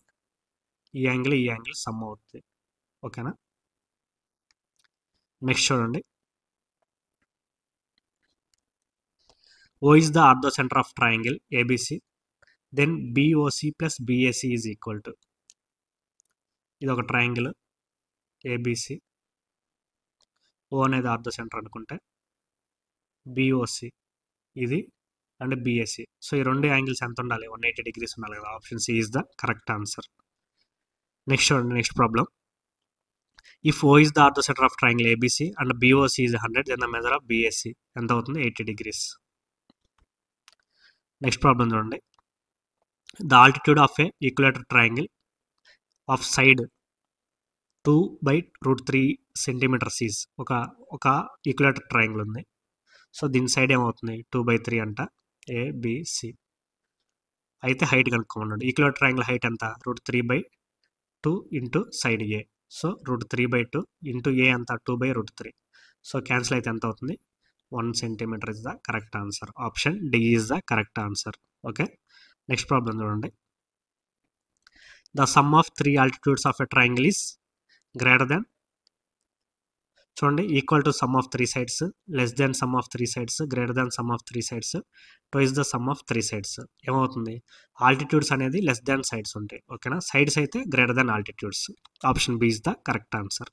ఈ యాంగిల్ సమ్ అవుతుంది. ఓకేనా. నెక్స్ట్ చూడండి, O is the orthocenter of triangle ABC, then BOC plus BAC is equal to. ఇది ఒక ట్రయాంగిల్ ABC, O అనేది ఆర్థోసెంటర్ అనుకుంటే, BOC ఇది అండ్ BAC. సో ఈ రెండు యాంగిల్స్ ఎంత ఉండాలి, 180 degrees ఉండాలి కదా. Option C is the correct answer. Next చూడండి, next problem. If O is the orthocenter of triangle ABC and BOC is 100, then the measure of BAC ఎంత అవుతుంది, 80 degrees. నెక్స్ట్ ప్రాబ్లం చూడండి. The altitude of A ఈక్వలేటర్ triangle of side 2/√3 centimeters is. ఒక ఈక్వలేటర్ triangle ఉంది. So దీని side ఏమవుతుంది 2/3 అంట, ABC. అయితే height కనుక్కోమన్నాడు. ఈక్వలేటర్ triangle height ఎంత, √3/2 ఇంటూ సైడ్ ఏ. సో √3/2 ఇంటూ ఏ అంత 2/√3. సో క్యాన్సిల్ అయితే ఎంత అవుతుంది, 1 centimeter is the correct answer. Option D is the correct answer. Okay. Next problem చూడండి. The sum of 3 altitudes of a triangle is greater than, చూడండి, equal to sum of 3 sides, less than sum of 3 sides, greater than sum of 3 sides, twice the sum of 3 sides. ఏమవుతుంది, altitudes అనేది less than sides ఉంటాయి. ఓకేనా. Sides అయితే greater than altitudes. Option B is the correct answer.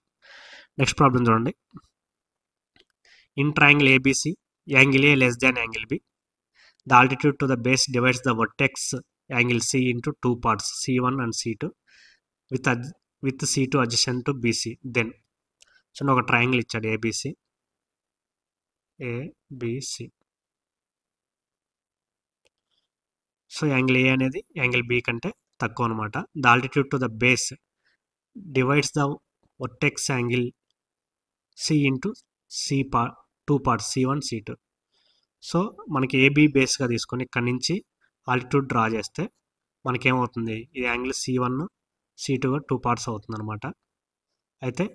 Next problem చూడండి. In triangle ABC, angle A less than angle B, the altitude to the base divides the vertex angle C into 2 parts, C1 and C2, with C2 adjacent to BC. Then, so ఒక triangle ఇచ్చాడు ABC. So angle A అనేది angle B కంటే తక్కువ అనమాట. The altitude to the base divides the vertex angle C into C part 2 parts, C1 C2. So మనకి AB బేస్గా తీసుకొని ఇక్కడ నుంచి ఆల్టిట్యూడ్ డ్రా చేస్తే మనకేమవుతుంది, ఈ యాంగిల్ C1 C2గా 2 parts అవుతుంది అనమాట. అయితే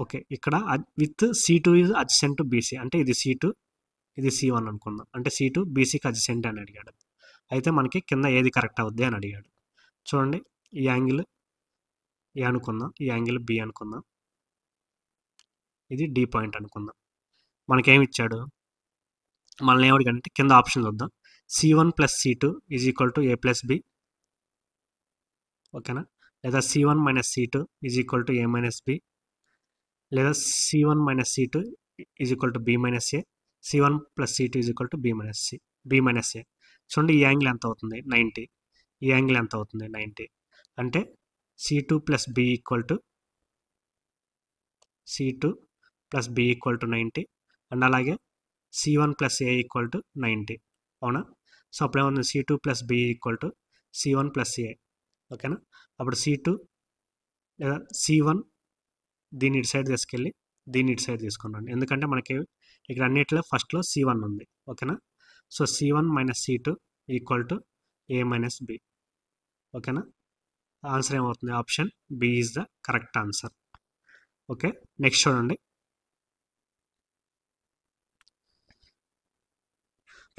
ఓకే, ఇక్కడ with C2 is adjacent to BC, అంటే ఇది C2 ఇది C1 అనుకుందాం. అంటే C2 BCకి అడ్జసెంట్ అని అడిగాడు. అయితే మనకి కింద ఏది కరెక్ట్ అవుద్ది అని అడిగాడు. చూడండి, ఈ యాంగిల్ ఏ అనుకుందాం, ఈ యాంగిల్ బి అనుకుందాం, ఇది డి పాయింట్ అనుకుందాం. మనకేమి ఇచ్చాడు, మనల్ని ఏమడిగాడంటే కింద ఆప్షన్ చూద్దాం. C1 + C2 is equal to A + B. ఓకేనా. లేదా C1 - C2 is equal to A - B, లేదా C1 - C2 is equal to B - A, C1 + C2 is equal to B - A. చూడండి, ఈ యాంగిల్ ఎంత అవుతుంది 90, ఈ యాంగిల్ ఎంత అవుతుంది 90. అంటే C2 + B equal to C2 + B equal to 90. And అలాగే C1 plus A equal to 90, అవునా? సో అప్పుడు ఏమవుతుంది, C2 plus B equal to C1 plus A, ఓకేనా? అప్పుడు C2 లేదా C1 దీన్ని ఇటు సైడ్ తీసుకెళ్ళి దీన్ని ఇటు సైడ్ తీసుకున్నాను, ఎందుకంటే మనకి ఇక్కడ అన్నిట్లో ఫస్ట్లో C1 ఉంది, ఓకేనా? So C1 minus C2 equal to A minus B, ఓకేనా? ఆన్సర్ ఏమవుతుంది, option B is the correct answer. Okay, next చూడండి.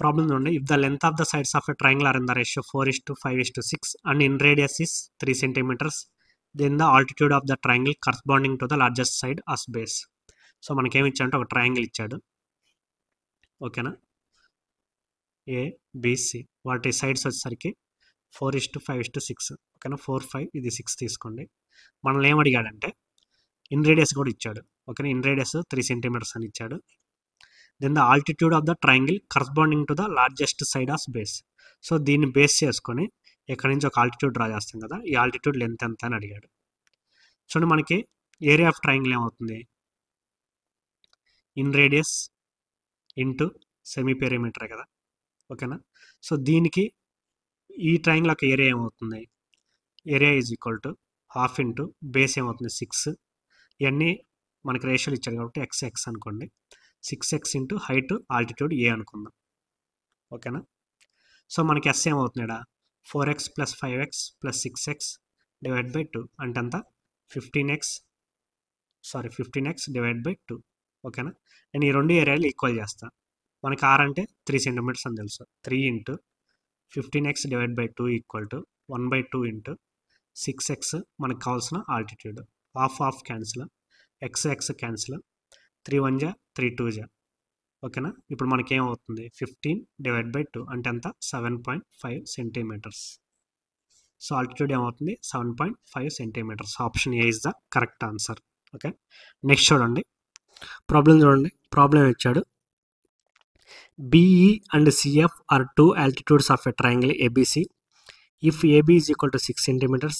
ప్రాబ్లం చూడండి. If the length of the sides of a triangle are in the ratio 4:5:6 and inradius is 3 centimeters, then the altitude of the triangle corresponding to the largest side as base. So మనకేమి ఇచ్చాడంటే ఒక triangle ఇచ్చాడు, ఓకేనా? ఏ BC, వాటి sides వచ్చేసరికి 4:5:6, ఓకేనా? 4, 5, ఇది 6 తీసుకోండి. మనల్ని ఏం అడిగాడంటే ఇన్ రేడియస్ కూడా ఇచ్చాడు, ఓకేనా? ఇన్ రేడియస్ 3 centimeters అని ఇచ్చాడు. Then the altitude of the triangle corresponding to the largest side of base. So దీన్ని బేస్ చేసుకొని ఇక్కడ నుంచి ఒక ఆల్టిట్యూడ్ డ్రా చేస్తాం కదా, ఈ ఆల్టిట్యూడ్ లెంత్ ఎంత అని అడిగాడు. చూడండి, మనకి ఏరియా ఆఫ్ ట్రయాంగిల్ ఏమవుతుంది, in radius into semi perimeter కదా, ఓకేనా? సో దీనికి ఈ ట్రయాంగిల్ యొక్క ఏరియా ఏమవుతుంది, area is equal to half into base ఏమవుతుంది 6, ఇవన్నీ మనకి రేషియోలు ఇచ్చాడు కాబట్టి x అనుకోండి, 6x ఇంటూ హైట్ ఆల్టిట్యూడ్ ఏ అనుకుందాం, ఓకేనా? సో మనకి ఎస్ ఏమవుతుంది, 4x plus 5x plus 6x divide by 2 అంటే అంత 15x డివైడ్ బై 2, ఓకేనా? నేను ఈ రెండు ఏరియాలు ఈక్వల్ చేస్తాను. మనకి r అంటే 3 centimeters అని తెలుసు, 3 into 15x divide by 2 equal to 1/2 into 6x మనకు కావాల్సిన altitude. Half cancel, x cancel, 3 1 జా 3 2 జా, ఓకేనా? ఇప్పుడు మనకి ఏమవుతుంది, 15 డివైడ్ బై 2 అంటే అంత 7.5 centimeters. సో ఆల్టిట్యూడ్ ఏమవుతుంది, 7.5 centimeters. Option A is the correct answer. Okay, next చూడండి. ప్రాబ్లం ఇచ్చాడు. BE and CF are 2 altitudes of a triangle ABC. If AB is equal to 6 centimeters,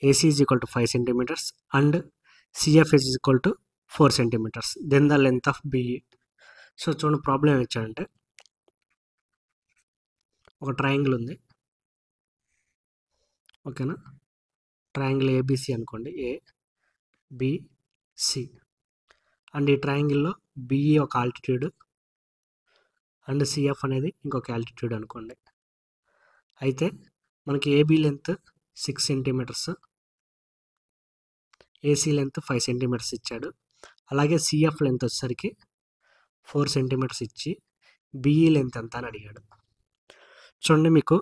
AC is equal to 5 centimeters and CF is equal to 4 centimeters, then the length of BE. So చూడండి, problem ఏమి ఇచ్చాడంటే ఒక triangle ఉంది, ఓకేనా? Triangle ABC అనుకోండి, ABC. And ఈ ట్రయాంగిల్లో BE ఒక ఆల్టిట్యూడ్ అండ్ సిఎఫ్ అనేది ఇంకొక ఆల్టిట్యూడ్ అనుకోండి. అయితే మనకి AB length 6 centimeters, AC length 5 centimeters ఇచ్చాడు. అలాగే సిఎఫ్ లెంత్ వచ్చేసరికి 4 centimeters ఇచ్చి బిఈ లెంత్ ఎంత అని అడిగాడు. చూడండి, మీకు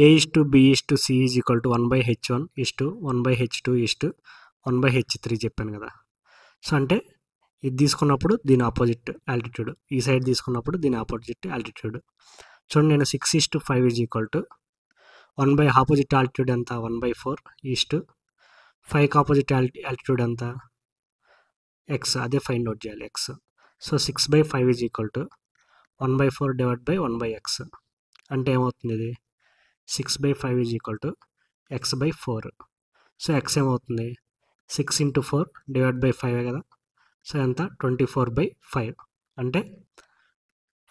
A:B:C is equal to 1/H1:1/H2:1/H3 చెప్పాను కదా. సో అంటే ఇది తీసుకున్నప్పుడు దీని ఆపోజిట్ ఆల్టిట్యూడ్, ఈ సైడ్ తీసుకున్నప్పుడు దీని ఆపోజిట్ ఆల్టిట్యూడ్. చూడండి, నేను 6:5 is equal to 1 opposite altitude ఎంత 1/4 ఆపోజిట్ ఆల్టిట్యూడ్ ఎంత x, అదే ఫైండ్ అవుట్ చేయాలి x. So 6/5 is equal to 1/4 divide by 1/x అంటే ఏమవుతుంది, ఇది 6/5 is equal to x/4. So x ఏమవుతుంది, 6 ఇంటూ 4 డివైడ్ బై 5 కదా. సో ఎంత 24/5 అంటే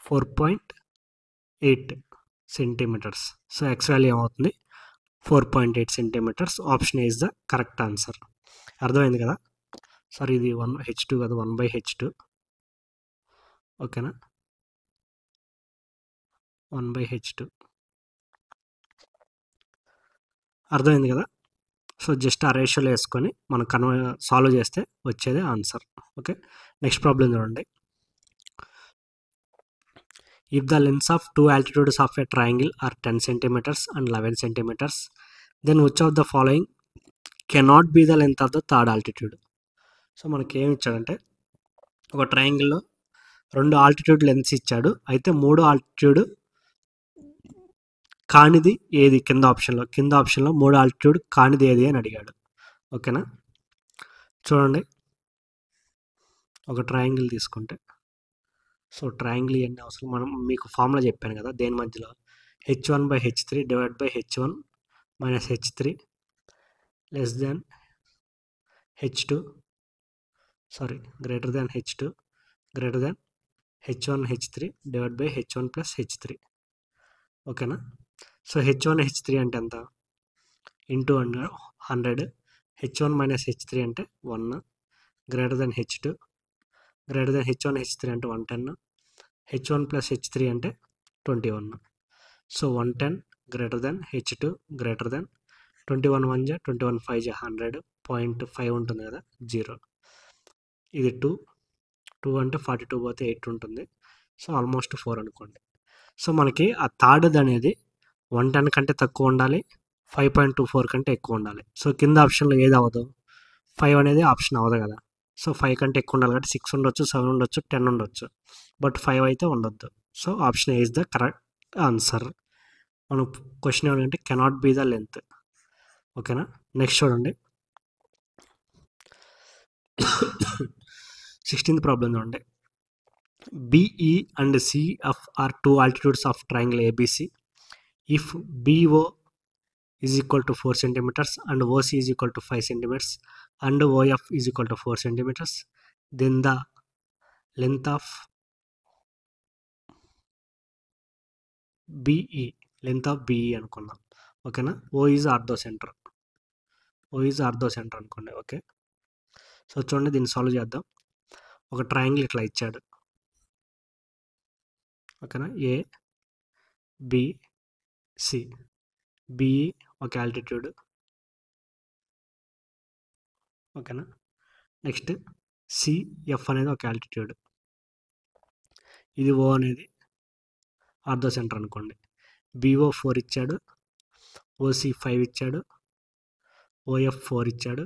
4.8 centimeters. సో x వాల్యూ ఏమవుతుంది, 4.8 centimeters. Option is the correct answer. అర్థమైంది కదా. సారీ, ఇది 1/H2 కదా, 1/H2, ఓకేనా? 1/H2 అర్థమైంది కదా. సో జస్ట్ ఆ రేషియోలో వేసుకొని మనం సాల్వ్ చేస్తే వచ్చేదే ఆన్సర్. ఓకే, నెక్స్ట్ ప్రాబ్లం చూడండి. If the lengths of 2 altitudes of a triangle are 10 centimeters and 11 centimeters, then which of the following cannot be the length of the third altitude. So మనకి ఏమి ఇచ్చాడంటే ఒక ట్రయాంగిల్లో 2 altitude lens ఇచ్చాడు. అయితే 3 altitude కానిది ఏది, కింద ఆప్షన్లో 3 ఆల్టిట్యూడ్ కానిది ఏది అని అడిగాడు. ఓకేనా, చూడండి, ఒక ట్రయాంగిల్ తీసుకుంటే, సో ట్రయాంగిల్ ఇవన్నీ అవసరం, మనం మీకు ఫార్ములా చెప్పాను కదా, దేని మధ్యలో H1/H3 divide by H1 minus H3 less than H2, sorry greater than H2 greater than H1 H3 divide by H1 plus H3. ఓకేనా? సో H1 H3 అంటే ఎంత? ఇంటూ 100. H1 మైనస్ H3 అంటే 1 greater than H2 greater than H1 H3 అంటే 110. H1 plus H3 అంటే 21. So 110 greater than H2 greater than 21 1 జా 21 5 జా 100. 0.5 ఉంటుంది కదా, 0. ఇది 2 అంటే 42 పోతే 8 ఉంటుంది. సో ఆల్మోస్ట్ 4 అనుకోండి. సో మనకి ఆ థర్డ్ అనేది 110 కంటే తక్కువ ఉండాలి, 5.24 కంటే ఎక్కువ ఉండాలి. సో కింద ఆప్షన్లో ఏది అవ్వదు? 5 అనేది ఆప్షన్ అవ్వదు కదా. సో 5 కంటే ఎక్కువ ఉండాలి కాబట్టి 6 ఉండొచ్చు, 7 ఉండొచ్చు, 10 ఉండొచ్చు, బట్ 5 అయితే ఉండొద్దు. So option A is the correct answer. మనం క్వశ్చన్ ఏమంటే కెనాట్ బీ ద లెంత్. ఓకేనా? నెక్స్ట్ చూడండి, 16th ప్రాబ్లం చూడండి. BE and CF are two altitudes of triangle ABC. If BO is equal to 4 centimeters and OC is equal to 5 centimeters and OF is equal to 4 centimeters, then the length of BE అనుకున్నాం. ఓకేనా? O is ortho centre అనుకోండి. Okay, so చూడండి, దీన్ని solve చేద్దాం. ఒక triangle ఇట్లా ఇచ్చాడు. ఓకేనా? A B C. BE ఒక ఆల్టిట్యూడ్. ఓకేనా? నెక్స్ట్ CF అనేది ఒక ఆల్టిట్యూడ్. ఇది O అనేది ఆర్థో సెంటర్ అనుకోండి. BO 4 ఇచ్చాడు, OC 5 ఇచ్చాడు, OF 4 ఇచ్చాడు.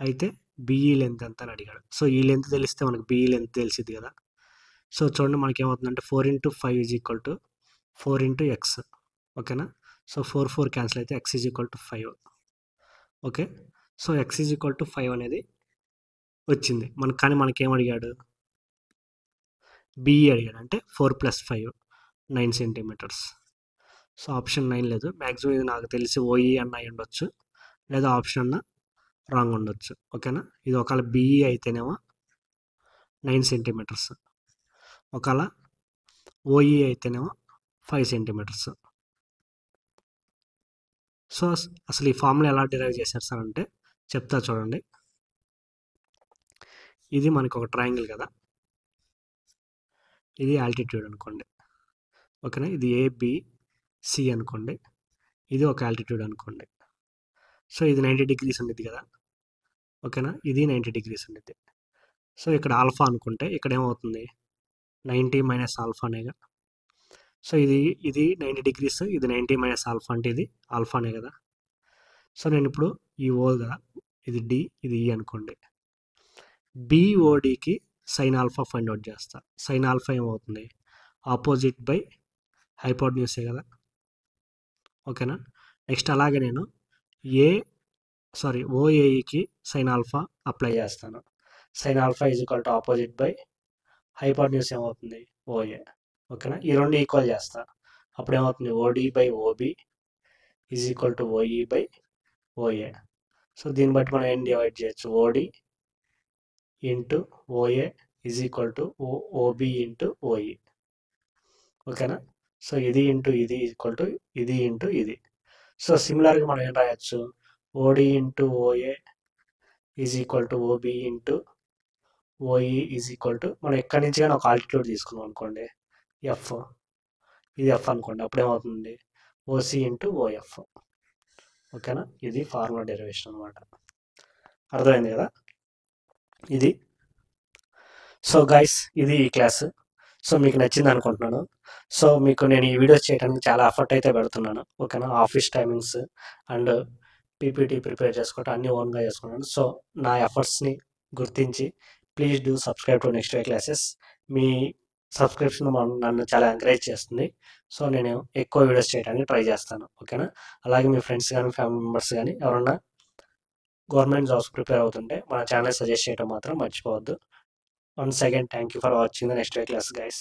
అయితే BE లెంత్ ఎంత అని అడిగాడు. సో ఈ లెంత్ తెలిస్తే మనకు BE లెంత్ తెలిసింది కదా. సో చూడండి, మనకి ఏమవుతుందంటే 4 × 5 ఈజ్ ఈక్వల్ టు 4 × x. ఓకేనా? సో 4 క్యాన్సిల్ అయితే x is equal to 5. Okay, so x is equal to 5 అనేది వచ్చింది మనకు. కానీ మనకేం అడిగాడు? BE అడిగాడు. అంటే 4 + 5 9 సెంటీమీటర్స్. సో ఆప్షన్ 9 లేదు. మ్యాక్సిమం ఇది నాకు తెలిసి OE అన్న అయి ఉండొచ్చు, లేదా ఆప్షన్ అన్న రాంగ్ ఉండొచ్చు. ఓకేనా? ఇది ఒకవేళ BE అయితేనేమో 9 సెంటీమీటర్స్, ఒకవేళ OE అయితేనేమో 5 సెంటీమీటర్స్. సో అసలు ఈ ఫార్ములా ఎలా డిరైవ్ చేశారు సార్ అంటే చెప్తా చూడండి. ఇది మనకు ఒక ట్రయాంగిల్ కదా, ఇది ఆల్టిట్యూడ్ అనుకోండి. ఓకేనా? ఇది ABC అనుకోండి, ఇది ఒక ఆల్టిట్యూడ్ అనుకోండి. సో ఇది 90 degrees ఉండిద్ది కదా. ఓకేనా? ఇది 90 degrees ఉండిద్ది. సో ఇక్కడ ఆల్ఫా అనుకుంటే ఇక్కడ ఏమవుతుంది? 90 మైనస్ ఆల్ఫానేగా. సో ఇది 90 degrees, ఇది 90 మైనస్ ఆల్ఫా అంటే ఇది ఆల్ఫానే కదా. సో నేను ఇప్పుడు ఈ O కదా, ఇది D, ఇది E అనుకోండి. BODకి సైన్ ఆల్ఫా ఫైండ్ అవుట్ చేస్తా. సైన్ ఆల్ఫా ఏమవుతుంది? ఆపోజిట్ బై హైపోటెన్యూసే కదా. ఓకేనా? నెక్స్ట్ అలాగే నేను OAEకి సైన్ ఆల్ఫా అప్లై చేస్తాను. Sine alpha is equal to opposite by hypotenuse ఏమవుతుంది? OA. ఓకేనా? ఈ రెండు ఈక్వల్ చేస్తా. అప్పుడు ఏమవుతుంది? OD by OB is equal to OE by OA. So దీన్ని బట్టి మనం ఏం డివైడ్ చేయొచ్చు? OD into OA is equal to OB into OE. ఓకేనా? సో ఇది ఇంటూ ఇది ఈక్వల్ టు ఇది ఇంటూ ఇది. సో సిమిలర్గా మనం ఏం రాయొచ్చు? OD into OA is equal to OB into OE is equal to, మనం ఎక్కడి నుంచి కానీ ఒక ఆల్టిట్యూడ్ తీసుకున్నాం అనుకోండి, F, ఇది F అనుకోండి, అప్పుడు ఏమవుతుంది? OC into OF. ఓకేనా? ఇది ఫార్ములా డెరివేషన్ అనమాట. అర్థమైంది కదా ఇది. సో గైస్, ఇది ఈ క్లాస్. సో మీకు నచ్చింది అనుకుంటున్నాను. సో మీకు నేను ఈ వీడియోస్ చేయడానికి చాలా ఎఫర్ట్ అయితే పెడుతున్నాను. ఓకేనా? Office timings and PPT prepare చేసుకోవటం అన్నీ ఓన్గా చేసుకున్నాను. సో నా ఎఫర్ట్స్ని గుర్తించి please do subscribe to next day classes. Me subscription నన్ను చాలా ఎంకరేజ్ చేస్తుంది. సో నేను ఎక్కువ వీడియోస్ చేయడానికి ట్రై చేస్తాను. ఓకేనా? అలాగే మీ ఫ్రెండ్స్ కానీ ఫ్యామిలీ మెంబర్స్ కానీ ఎవరన్నా గవర్నమెంట్ జాబ్స్ ప్రిపేర్ అవుతుంటే మన ఛానల్ సజెస్ట్ చేయడం మాత్రం మర్చిపోవద్దు. Once again, thank you for watching the next class, guys.